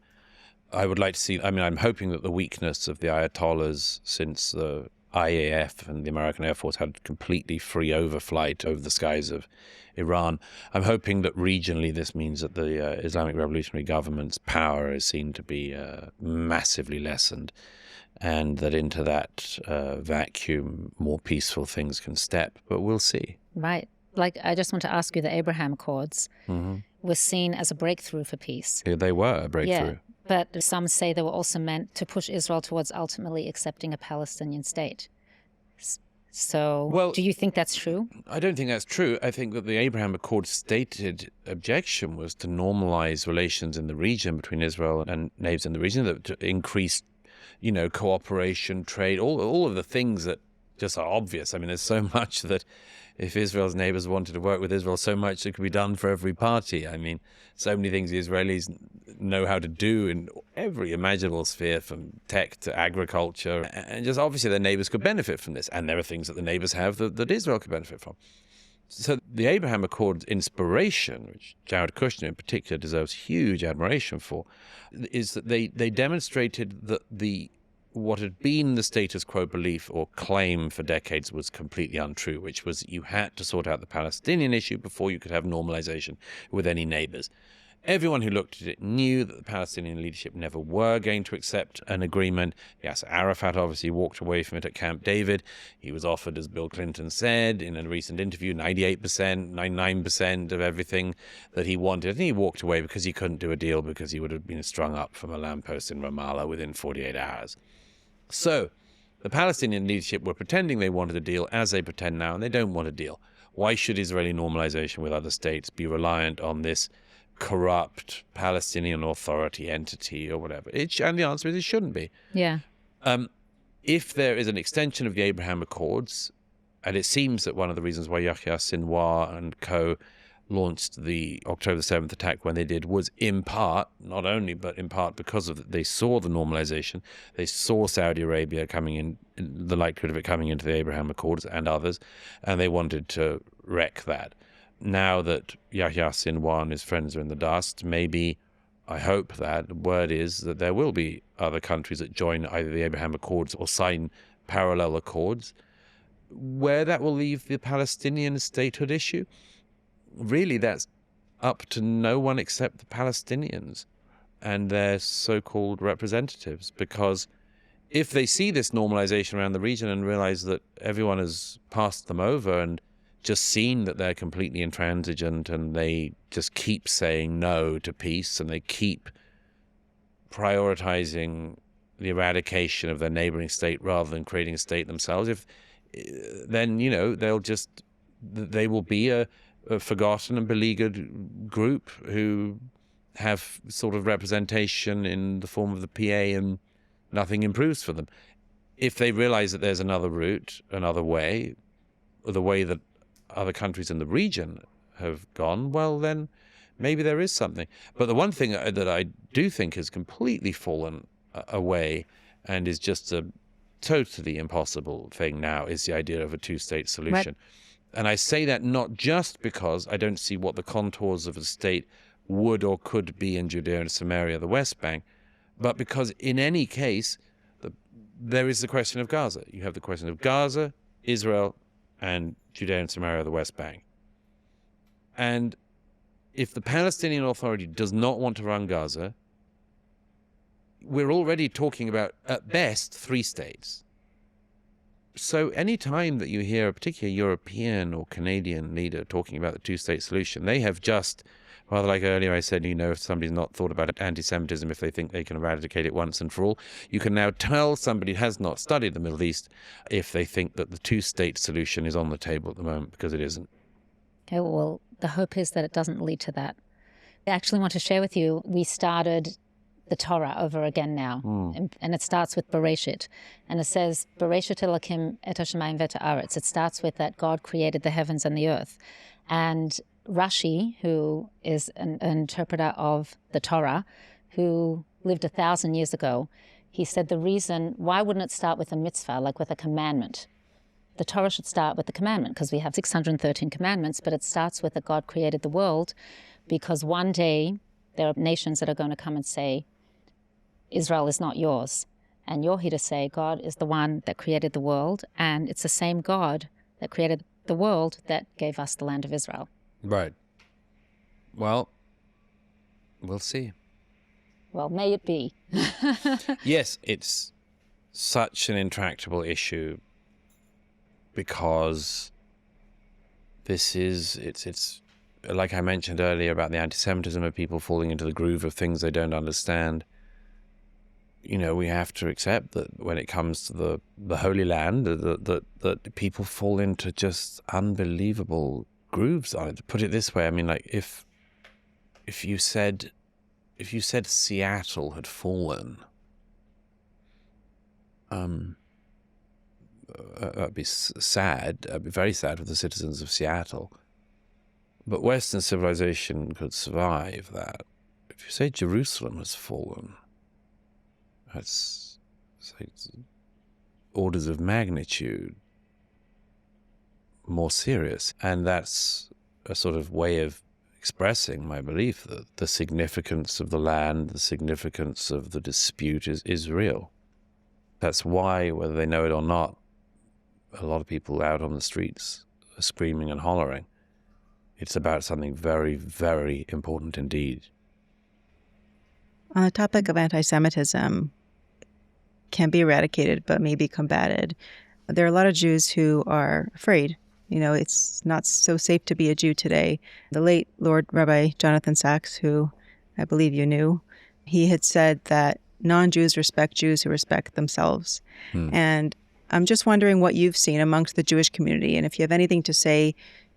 I would like to see, I'm hoping that the weakness of the Ayatollahs since the IAF and the American Air Force had completely free overflight over the skies of Iran. I'm hoping that regionally this means that the Islamic Revolutionary government's power is seen to be massively lessened, and that into that vacuum more peaceful things can step. But we'll see. Right. Like, I just want to ask you, the Abraham Accords were seen as a breakthrough for peace. Yeah, they were a breakthrough. Yeah. But some say they were also meant to push Israel towards ultimately accepting a Palestinian state. So, well, do you think that's true? I don't think that's true. I think that the Abraham Accords stated objection was to normalize relations in the region between Israel and neighbors in the region, to increase, cooperation, trade, all of the things that just are obvious. I mean, there's so much that if Israel's neighbors wanted to work with Israel, so much that could be done for every party. I mean, so many things the Israelis know how to do in every imaginable sphere, from tech to agriculture. And just obviously their neighbors could benefit from this. And there are things that the neighbors have that Israel could benefit from. So the Abraham Accords inspiration, which Jared Kushner in particular deserves huge admiration for, is that they demonstrated that what had been the status quo belief or claim for decades was completely untrue, which was you had to sort out the Palestinian issue before you could have normalization with any neighbors. Everyone who looked at it knew that the Palestinian leadership never were going to accept an agreement. Yes, Arafat obviously walked away from it at Camp David. He was offered, as Bill Clinton said in a recent interview, 98%, 99% of everything that he wanted. And he walked away because he couldn't do a deal, because he would have been strung up from a lamppost in Ramallah within 48 hours. So the Palestinian leadership were pretending they wanted a deal, as they pretend now, and they don't want a deal. Why should Israeli normalization with other states be reliant on this corrupt Palestinian Authority entity or whatever? And the answer is it shouldn't be. Yeah. If there is an extension of the Abraham Accords, and it seems that one of the reasons why Yahya Sinwar and co. launched the October 7th attack when they did was in part, not only, but in part because of they saw the normalization. They saw Saudi Arabia coming in, the likelihood of it coming into the Abraham Accords and others, and they wanted to wreck that. Now that Yahya Sinwar and his friends are in the dust, maybe, I hope that the word is that there will be other countries that join either the Abraham Accords or sign parallel accords. Where that will leave the Palestinian statehood issue, really, that's up to no one except the Palestinians and their so-called representatives. Because if they see this normalization around the region and realize that everyone has passed them over and just seen that they're completely intransigent, and they just keep saying no to peace, and they keep prioritizing the eradication of their neighboring state rather than creating a state themselves, then they will be a forgotten and beleaguered group who have sort of representation in the form of the PA, and nothing improves for them. If they realize that there's another route, another way, or the way that other countries in the region have gone, well, then maybe there is something. But the one thing that I do think has completely fallen away and is just a totally impossible thing now is the idea of a two-state solution. Right. And I say that not just because I don't see what the contours of a state would or could be in Judea and Samaria, the West Bank, but because in any case, there is the question of Gaza. You have the question of Gaza, Israel, and Judea and Samaria, the West Bank. And if the Palestinian Authority does not want to run Gaza, we're already talking about, at best, 3 states. So any time that you hear a particular European or Canadian leader talking about the two-state solution, they have just, rather like earlier I said, if somebody's not thought about anti-Semitism, if they think they can eradicate it once and for all, you can now tell somebody who has not studied the Middle East if they think that the two-state solution is on the table at the moment, because it isn't. Okay, well, the hope is that it doesn't lead to that. I actually want to share with you, we started the Torah over again now. And it starts with Bereshit. And it says, Bereshit Elokim et hashamayim v'et haaretz. It starts with that God created the heavens and the earth. And Rashi, who is an interpreter of the Torah, who lived 1,000 years ago, he said the reason, why wouldn't it start with a mitzvah, like with a commandment? The Torah should start with the commandment, because we have 613 commandments, but it starts with that God created the world, because one day there are nations that are going to come and say, Israel is not yours. And you're here to say God is the one that created the world, and it's the same God that created the world that gave us the land of Israel. Right. Well, we'll see. Well, may it be. Yes, it's such an intractable issue because it's like I mentioned earlier about the anti-Semitism of people falling into the groove of things they don't understand. We have to accept that when it comes to the Holy Land, that people fall into just unbelievable grooves on it. To put it this way, I mean, like if you said Seattle had fallen, that'd be sad. I'd be very sad for the citizens of Seattle. But Western civilization could survive that. If you say Jerusalem has fallen, that's orders of magnitude more serious. And that's a sort of way of expressing my belief that the significance of the land, the significance of the dispute is real. That's why, whether they know it or not, a lot of people out on the streets are screaming and hollering. It's about something very, very important indeed. On the topic of anti-Semitism, can be eradicated but may be combated. There are a lot of Jews who are afraid. It's not so safe to be a Jew today. The late Lord Rabbi Jonathan Sachs, who I believe you knew, he had said that non-Jews respect Jews who respect themselves. And I'm just wondering what you've seen amongst the Jewish community, and if you have anything to say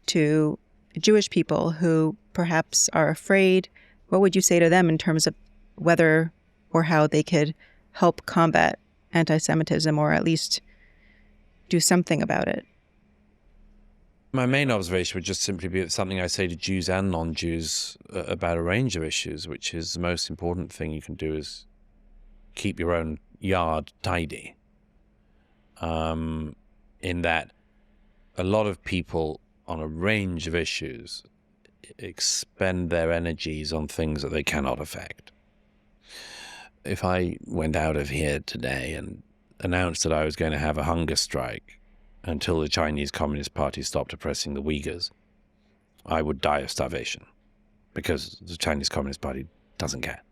to Jewish people who perhaps are afraid, what would you say to them in terms of whether or how they could help combat anti-Semitism, or at least do something about it? My main observation would just simply be something I say to Jews and non-Jews about a range of issues, which is the most important thing you can do is keep your own yard tidy. In that a lot of people on a range of issues expend their energies on things that they cannot affect. If I went out of here today and announced that I was going to have a hunger strike until the Chinese Communist Party stopped oppressing the Uyghurs, I would die of starvation, because the Chinese Communist Party doesn't care.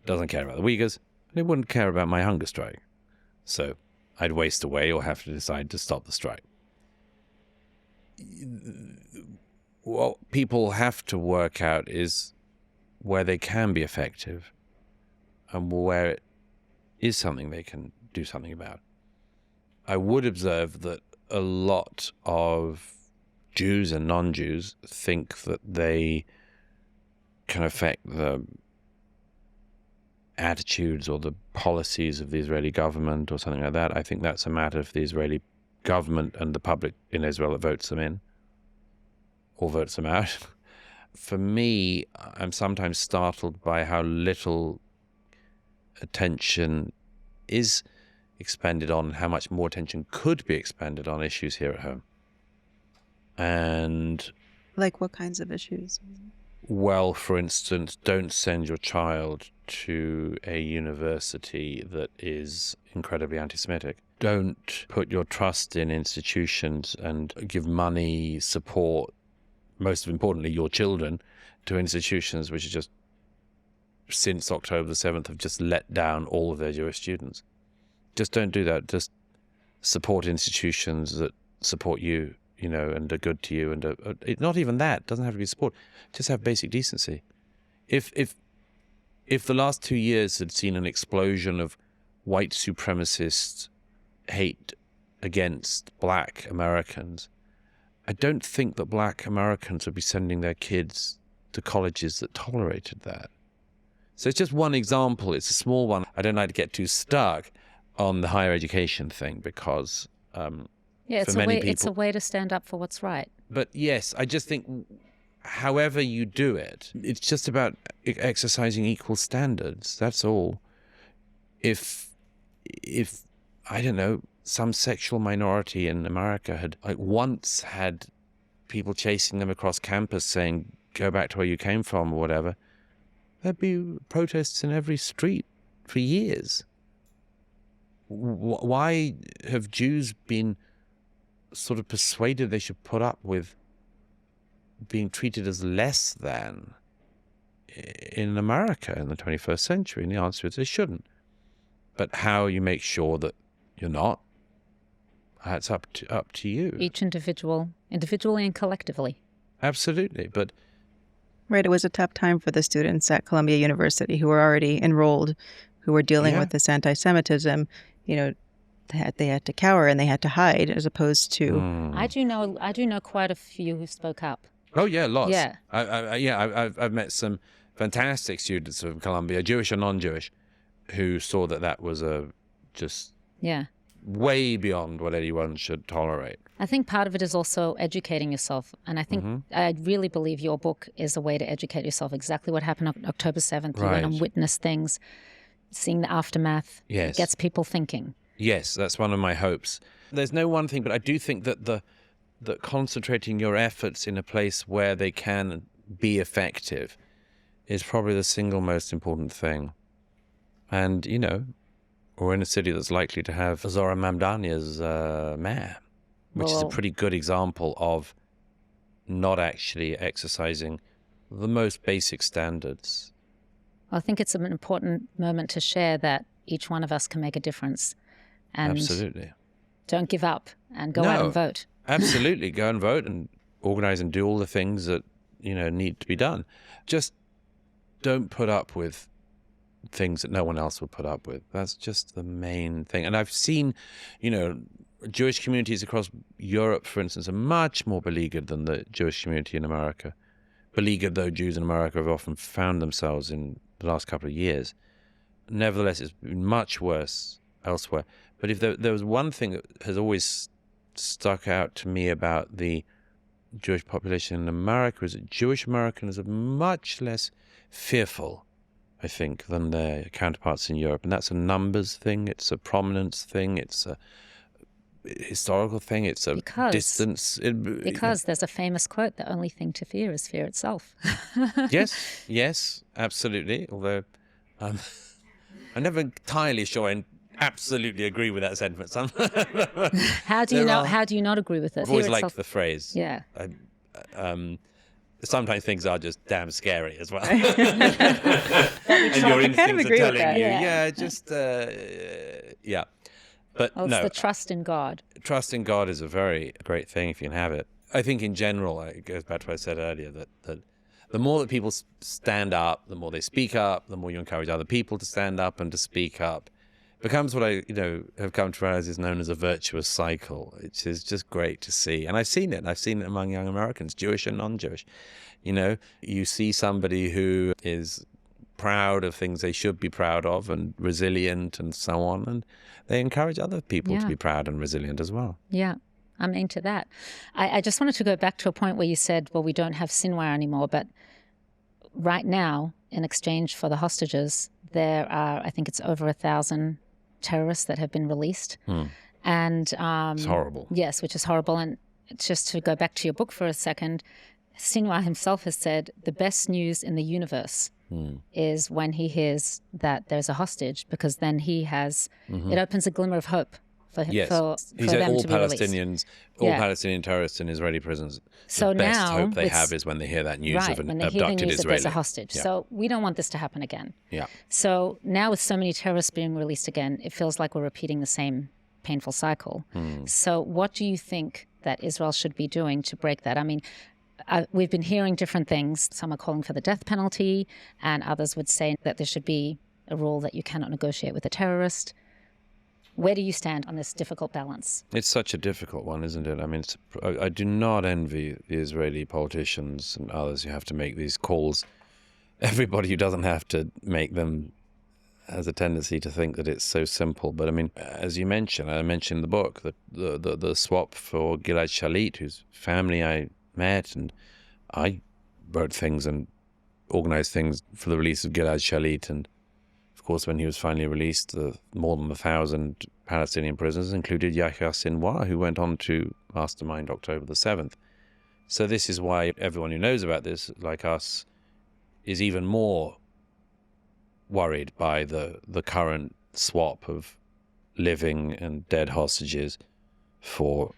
Doesn't care about the Uyghurs, and it wouldn't care about my hunger strike. So I'd waste away or have to decide to stop the strike. What people have to work out is where they can be effective and where it is something they can do something about. I would observe that a lot of Jews and non-Jews think that they can affect the attitudes or the policies of the Israeli government or something like that. I think that's a matter for the Israeli government and the public in Israel that votes them in or votes them out. For me, I'm sometimes startled by how little attention is expended on, how much more attention could be expended on issues here at home. And Like what kinds of issues? well, for instance, don't send your child to a university that is incredibly anti-Semitic. Don't put your trust in institutions and give money, support, most importantly, your children, to institutions which are just, since October the 7th, have just let down all of their Jewish students. Just don't do that. Just support institutions that support you, and are good to you. And not even that. It doesn't have to be support. Just have basic decency. If the last 2 years had seen an explosion of white supremacist hate against black Americans, I don't think that black Americans would be sending their kids to colleges that tolerated that. So it's just one example. It's a small one. I don't like to get too stuck on the higher education thing because it's a way to stand up for what's right. But yes, I just think however you do it, it's just about exercising equal standards. That's all. If I don't know, some sexual minority in America had once had people chasing them across campus saying, go back to where you came from or whatever, there'd be protests in every street for years. Why have Jews been sort of persuaded they should put up with being treated as less than in America in the 21st century? And the answer is they shouldn't. But how you make sure that you're not, that's up to you. Each individually and collectively. Absolutely. But right, it was a tough time for the students at Columbia University who were already enrolled, who were dealing with this anti-Semitism. They had to cower and they had to hide, as opposed to. I do know quite a few who spoke up. Oh yeah, lots. Yeah, I've met some fantastic students from Columbia, Jewish and non-Jewish, who saw that was way beyond what anyone should tolerate. I think part of it is also educating yourself. And I think I really believe your book is a way to educate yourself. Exactly what happened on October 7th. You went and witnessed things, seeing the aftermath. Yes. Gets people thinking. Yes, that's one of my hopes. There's no one thing, but I do think that that concentrating your efforts in a place where they can be effective is probably the single most important thing. And, we're in a city that's likely to have Zora Mamdani as mayor, which is a pretty good example of not actually exercising the most basic standards. Well, I think it's an important moment to share that each one of us can make a difference. And absolutely. Don't give up and go out and vote. Absolutely. Go and vote and organize and do all the things that, need to be done. Just don't put up with things that no one else will put up with. That's just the main thing. And I've seen, Jewish communities across Europe, for instance, are much more beleaguered than the Jewish community in America. Beleaguered though Jews in America have often found themselves in the last couple of years. Nevertheless, it's been much worse elsewhere. But if there was one thing that has always stuck out to me about the Jewish population in America, is that Jewish Americans are much less fearful, I think, than their counterparts in Europe. And that's a numbers thing, it's a prominence thing, it's a historical thing, it's a distance. Because there's a famous quote, the only thing to fear is fear itself. Yes, absolutely. Although I'm never entirely sure I absolutely agree with that sentiment. How do you not agree with it? I've always liked the phrase. Yeah. Sometimes things are just damn scary as well. And your instincts are telling you, yeah. But it's the trust in God. Trust in God is a very great thing if you can have it. I think in general, it goes back to what I said earlier, that the more that people stand up, the more they speak up, the more you encourage other people to stand up and to speak up, becomes what I, have come to realize is known as a virtuous cycle, which is just great to see. And I've seen it. I've seen it among young Americans, Jewish and non-Jewish. You see somebody who is proud of things they should be proud of and resilient and so on, and they encourage other people to be proud and resilient as well. Yeah, I'm into that. I just wanted to go back to a point where you said, well, we don't have Sinwar anymore, but right now, in exchange for the hostages, there are, I think it's over 1,000 terrorists that have been released. And It's horrible. yes, which is horrible. And just to go back to your book for a second, Sinwar himself has said the best news in the universe is when he hears that there's a hostage, because then he has, it opens a glimmer of hope for him. Yes, he for said them all to be released. Palestinians, all Yeah. Palestinian terrorists in Israeli prisons. So the best now hope they it's- have is when they hear that news Right, of an when they hear the abducted news that Israeli. there's a hostage. Yeah. So we don't want this to happen again. Yeah. So now with so many terrorists being released again, it feels like we're repeating the same painful cycle. So what do you think that Israel should be doing to break that? I mean, we've been hearing different things. Some are calling for the death penalty, and others would say that there should be a rule that you cannot negotiate with a terrorist. Where do you stand on this difficult balance? It's such a difficult one, isn't it? I mean, I do not envy the Israeli politicians and others who have to make these calls. Everybody who doesn't have to make them has a tendency to think that it's so simple. But I mean, as you mentioned, I mentioned in the book, the swap for Gilad Shalit, whose family I met, and I wrote things and organized things for the release of Gilad Shalit. And of course, when he was finally released, more than 1,000 Palestinian prisoners included Yahya Sinwar, who went on to mastermind October the 7th. So this is why everyone who knows about this, like us, is even more worried by the current swap of living and dead hostages for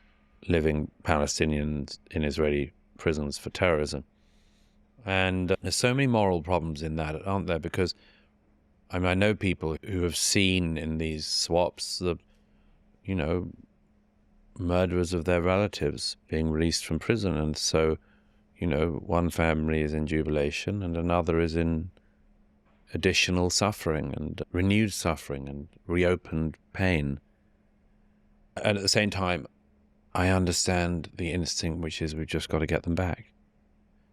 living Palestinians in Israeli prisons for terrorism. And there's so many moral problems in that, aren't there? Because I mean, I know people who have seen in these swaps the, murderers of their relatives being released from prison. And so, one family is in jubilation and another is in additional suffering and renewed suffering and reopened pain. And at the same time, I understand the instinct, which is we've just got to get them back.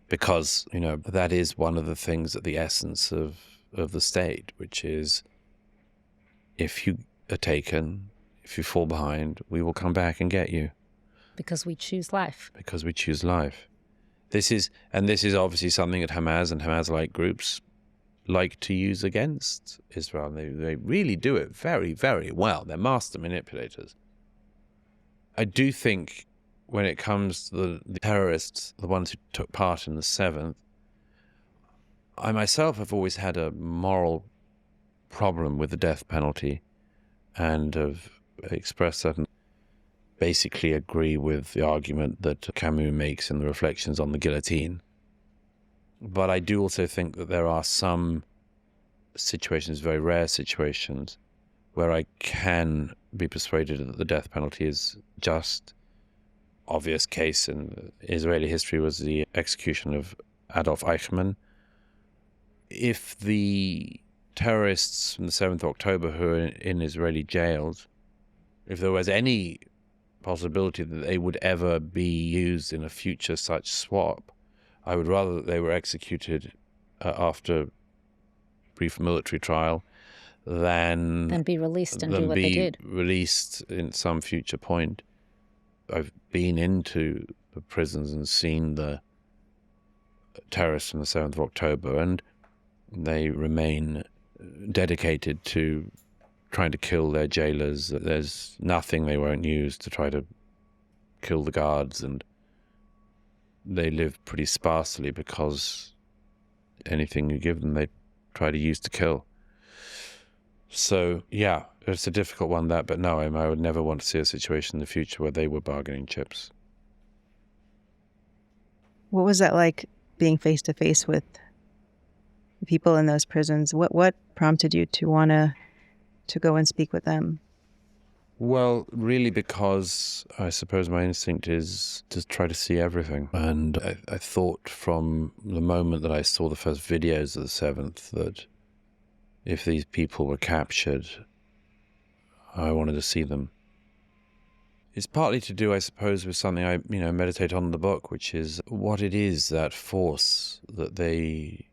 Because, that is one of the things at the essence of the state, which is if you are taken, if you fall behind, we will come back and get you. Because we choose life. Because we choose life. This is obviously something that Hamas and Hamas-like groups like to use against Israel. They really do it very, very well. They're master manipulators. I do think when it comes to the terrorists, the ones who took part in the 7th, I myself have always had a moral problem with the death penalty and have expressed that and basically agree with the argument that Camus makes in the Reflections on the Guillotine. But I do also think that there are some situations, very rare situations, where I can be persuaded that the death penalty is just. Obvious case in Israeli history was the execution of Adolf Eichmann. If the terrorists from the 7th of October who are in Israeli jails, if there was any possibility that they would ever be used in a future such swap, I would rather that they were executed after brief military trial than be released and do what they did. Released in some future point. I've been into the prisons and seen the terrorists from the 7th of October, and they remain dedicated to trying to kill their jailers. There's nothing they won't use to try to kill the guards, and they live pretty sparsely because anything you give them, they try to use to kill. So, yeah, it's a difficult one, that, but no, I would never want to see a situation in the future where they were bargaining chips. What was that like, being face to face with people in those prisons? What prompted you to want to go and speak with them? Well, really because I suppose my instinct is to try to see everything. And I thought from the moment that I saw the first videos of the 7th that if these people were captured, I wanted to see them. It's partly to do, I suppose, with something I, meditate on in the book, which is what it is, that force that they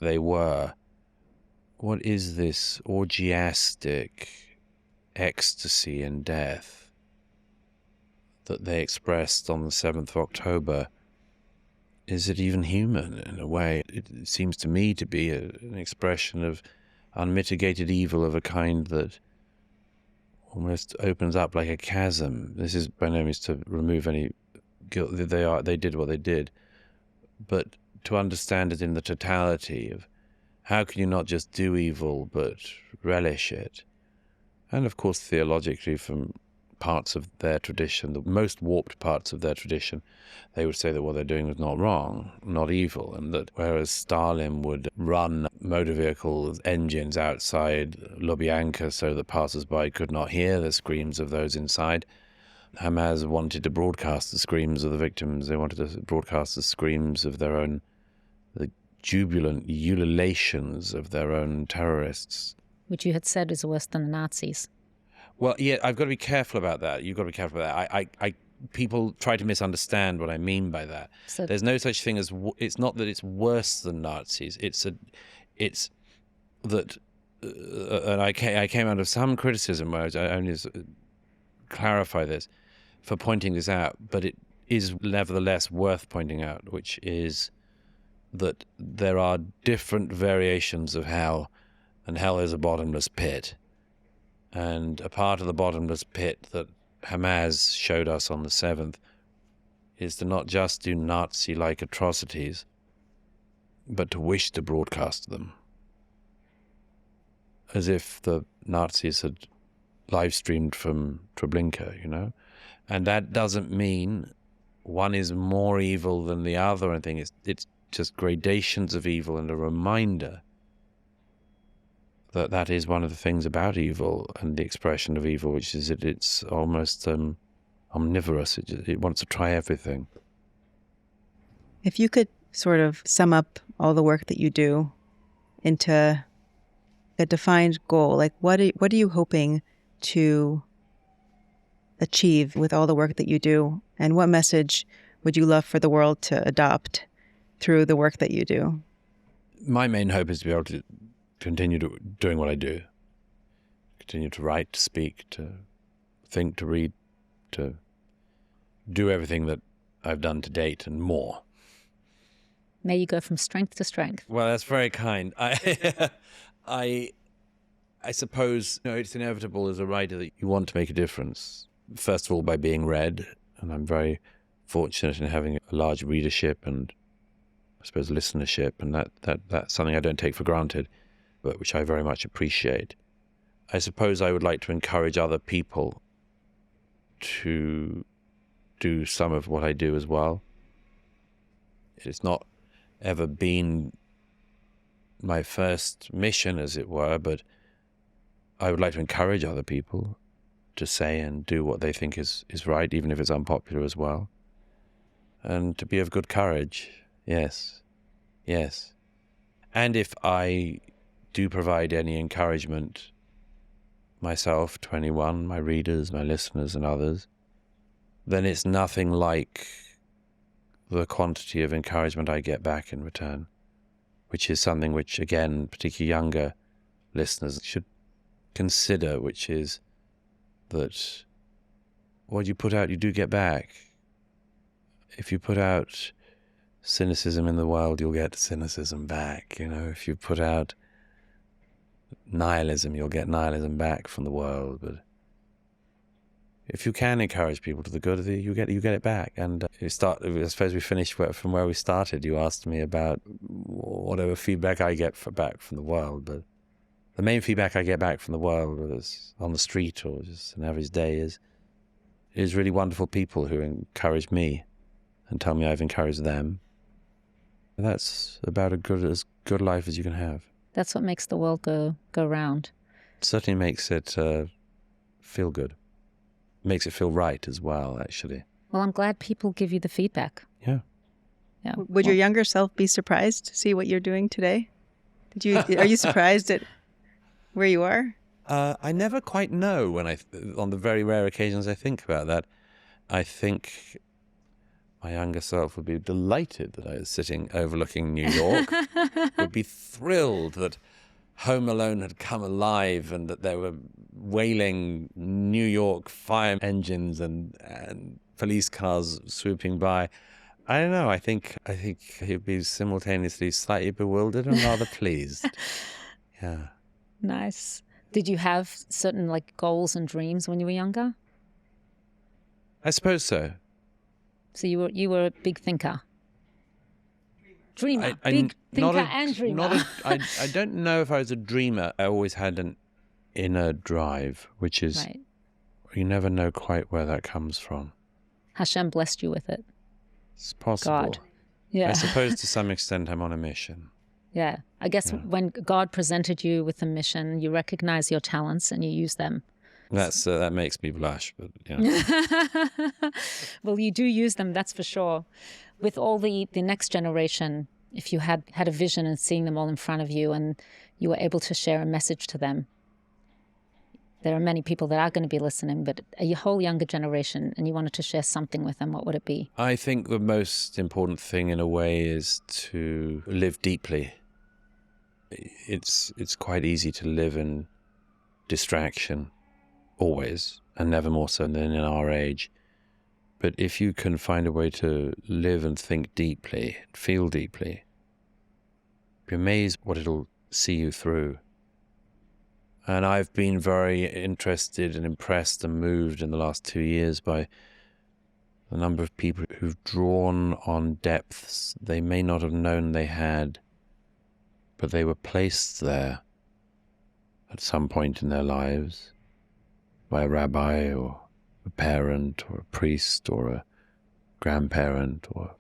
were. What is this orgiastic ecstasy in death that they expressed on the 7th of October? Is it even human in a way? It seems to me to be an expression of unmitigated evil of a kind that almost opens up like a chasm. This is by no means to remove any guilt. They did what they did, but to understand it in the totality of how can you not just do evil but relish it? And of course, theologically, from parts of their tradition, the most warped parts of their tradition, they would say that what they're doing was not wrong, not evil, and that whereas Stalin would run motor vehicle engines outside Lubyanka so that passers-by could not hear the screams of those inside, Hamas wanted to broadcast the screams of the victims. They wanted to broadcast the screams of their own, the jubilant ululations of their own terrorists. Which you had said is worse than the Nazis. Well, yeah, I've got to be careful about that. You've got to be careful about that. People try to misunderstand what I mean by that. So there's no such thing as, it's not that it's worse than Nazis. It's that, and I came out of some criticism where I only clarify this for pointing this out, but it is nevertheless worth pointing out, which is that there are different variations of hell, and hell is a bottomless pit. And a part of the bottomless pit that Hamas showed us on the 7th is to not just do Nazi-like atrocities, but to wish to broadcast them. As if the Nazis had live-streamed from Treblinka, you know? And that doesn't mean one is more evil than the other or anything. It's just gradations of evil and a reminder that is one of the things about evil and the expression of evil, which is that it's almost omnivorous. It wants to try everything. If you could sort of sum up all the work that you do into a defined goal, like what are you hoping to achieve with all the work that you do, and what message would you love for the world to adopt through the work that you do? My main hope is to be able to continue doing what I do. Continue to write, to speak, to think, to read, to do everything that I've done to date and more. May you go from strength to strength. Well, that's very kind. I suppose, you know, it's inevitable as a writer that you want to make a difference. First of all, by being read, and I'm very fortunate in having a large readership and I suppose listenership, and that's something I don't take for granted, but which I very much appreciate. I suppose I would like to encourage other people to do some of what I do as well. It's not ever been my first mission, as it were, but I would like to encourage other people to say and do what they think is right, even if it's unpopular as well. And to be of good courage, yes. And if I do provide any encouragement myself to anyone, my readers, my listeners and others, then it's nothing like the quantity of encouragement I get back in return, which is something which, again, particularly younger listeners should consider, which is that what you put out, you do get back. If you put out cynicism in the world, you'll get cynicism back. You know, if you put out nihilism, you'll get nihilism back from the world. But if you can encourage people to the good, you get it back. And I suppose we finished from where we started. You asked me about whatever feedback I get back from the world, but the main feedback I get back from the world, whether it's on the street or just an average day, is really wonderful people who encourage me and tell me I've encouraged them. And that's about as good life as you can have. That's what makes the world go round. It certainly makes it feel good. Makes it feel right as well, actually. Well, I'm glad people give you the feedback. Yeah. Would your younger self be surprised to see what you're doing today? Are you surprised at where you are? I never quite know on the very rare occasions I think about that. I think my younger self would be delighted that I was sitting overlooking New York, would be thrilled that Home Alone had come alive and that there were wailing New York fire engines and police cars swooping by. I don't know. I think he'd be simultaneously slightly bewildered and rather pleased. Yeah. Nice. Did you have certain like goals and dreams when you were younger? I suppose so. So you were a big thinker. Dreamer. Big not thinker and dreamer. I don't know if I was a dreamer. I always had an inner drive, which is, Right. you never know quite where that comes from. Hashem blessed you with it. It's possible. God. Yeah. I suppose to some extent I'm on a mission. Yeah. I guess when God presented you with a mission, you recognize your talents and you use them. That makes me blush, but yeah. Well, you do use them, that's for sure. With all the next generation, if you had a vision and seeing them all in front of you and you were able to share a message to them, there are many people that are going to be listening, but a whole younger generation, and you wanted to share something with them, what would it be? I think the most important thing in a way is to live deeply. It's quite easy to live in distraction, always, and never more so than in our age. But if you can find a way to live and think deeply, feel deeply, be amazed what it'll see you through. And I've been very interested and impressed and moved in the last 2 years by the number of people who've drawn on depths they may not have known they had, but they were placed there at some point in their lives by a rabbi or a parent or a priest or a grandparent or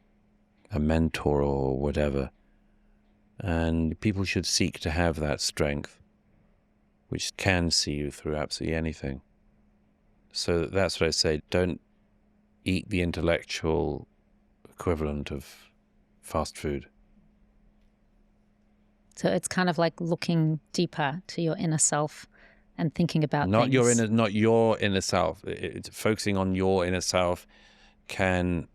a mentor or whatever. And people should seek to have that strength, which can see you through absolutely anything. So that's what I say. Don't eat the intellectual equivalent of fast food. So it's kind of like looking deeper to your inner self and thinking about Not things. not your inner self. It's focusing on your inner self can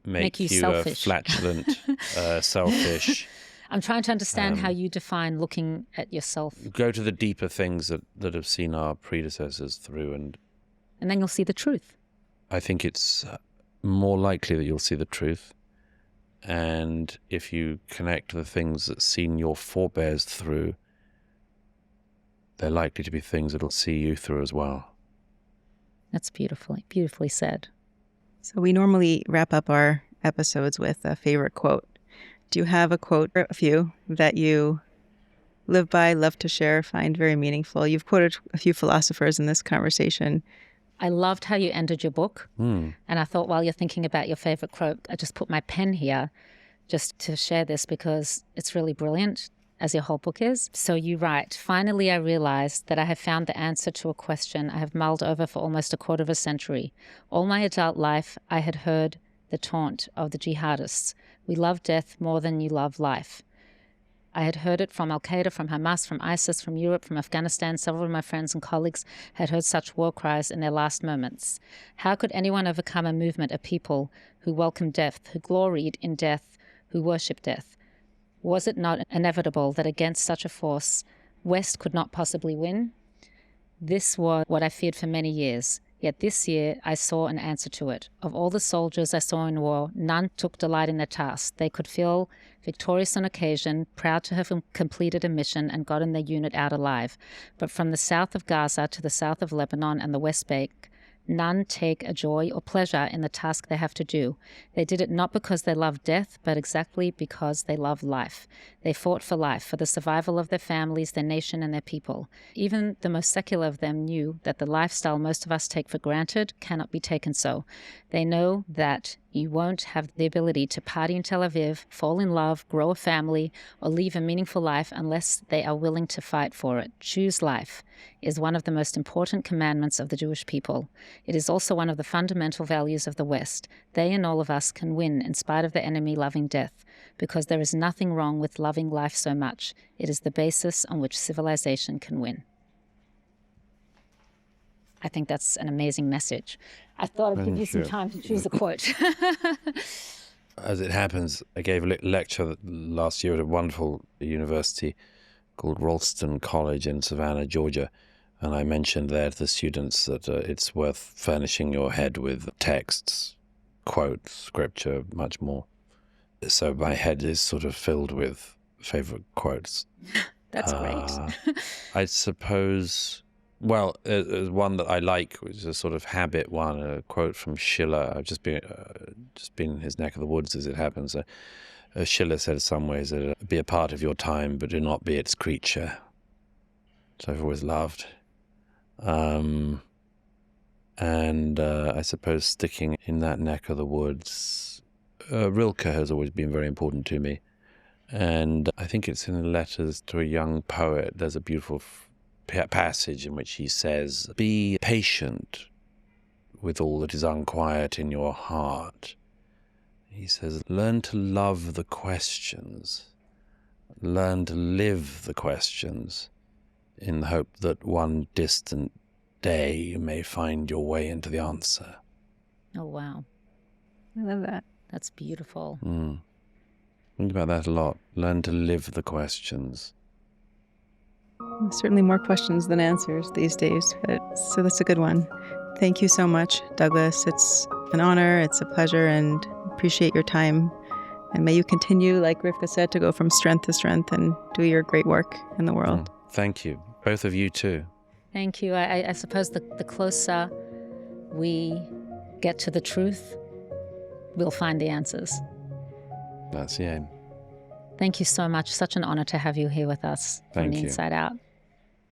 make you selfish. a flatulent, selfish. I'm trying to understand how you define looking at yourself. Go to the deeper things that have seen our predecessors through, and then you'll see the truth. I think it's more likely that you'll see the truth. And if you connect to the things that seen your forebears through, they're likely to be things that'll see you through as well. That's beautifully said. So we normally wrap up our episodes with a favorite quote. Do you have a quote or a few that you live by, love to share, find very meaningful? You've quoted a few philosophers in this conversation. I loved how you ended your book. And I thought while you're thinking about your favorite quote, I just put my pen here just to share this because it's really brilliant, as your whole book is. So you write, "Finally, I realized that I have found the answer to a question I have mulled over for almost a quarter of a century. All my adult life, I had heard the taunt of the jihadists. We love death more than you love life. I had heard it from Al-Qaeda, from Hamas, from ISIS, from Europe, from Afghanistan. Several of my friends and colleagues had heard such war cries in their last moments. How could anyone overcome a movement of people who welcomed death, who gloried in death, who worshipped death? Was it not inevitable that against such a force, West could not possibly win? This was what I feared for many years. Yet this year I saw an answer to it. Of all the soldiers I saw in war, none took delight in their task. They could feel victorious on occasion, proud to have completed a mission and gotten their unit out alive. But from the south of Gaza to the south of Lebanon and the West Bank, none take a joy or pleasure in the task they have to do. They did it not because they loved death, but exactly because they loved life. They fought for life, for the survival of their families, their nation, and their people. Even the most secular of them knew that the lifestyle most of us take for granted cannot be taken so. They know that you won't have the ability to party in Tel Aviv, fall in love, grow a family, or live a meaningful life unless they are willing to fight for it. Choose life is one of the most important commandments of the Jewish people. It is also one of the fundamental values of the West. They and all of us can win in spite of the enemy loving death, because there is nothing wrong with loving life so much. It is the basis on which civilization can win." I think that's an amazing message. I thought I'd give you some time to choose a quote. As it happens, I gave a lecture last year at a wonderful university called Ralston College in Savannah, Georgia. And I mentioned there to the students that it's worth furnishing your head with texts, quotes, scripture, much more. So my head is sort of filled with favorite quotes. That's great. I suppose, well, one that I like, which is a sort of habit one, a quote from Schiller. I've just been in his neck of the woods, as it happens. Schiller said some ways that be a part of your time, but do not be its creature. So I've always loved. And I suppose sticking in that neck of the woods, Rilke has always been very important to me. And I think it's in the Letters to a Young Poet. There's a beautiful passage in which he says, be patient with all that is unquiet in your heart. He says, learn to love the questions. Learn to live the questions in the hope that one distant day you may find your way into the answer. Oh, wow. I love that. That's beautiful. Think about that a lot. Learn to live the questions. There's certainly more questions than answers these days, so that's a good one. Thank you so much, Douglas. It's an honor, it's a pleasure, and appreciate your time. And may you continue, like Rivkah said, to go from strength to strength and do your great work in the world. Thank you. Both of you too. Thank you. I suppose the closer we get to the truth, we'll find the answers. That's the aim. Thank you so much. Such an honor to have you here with us from Thank the you. inside out.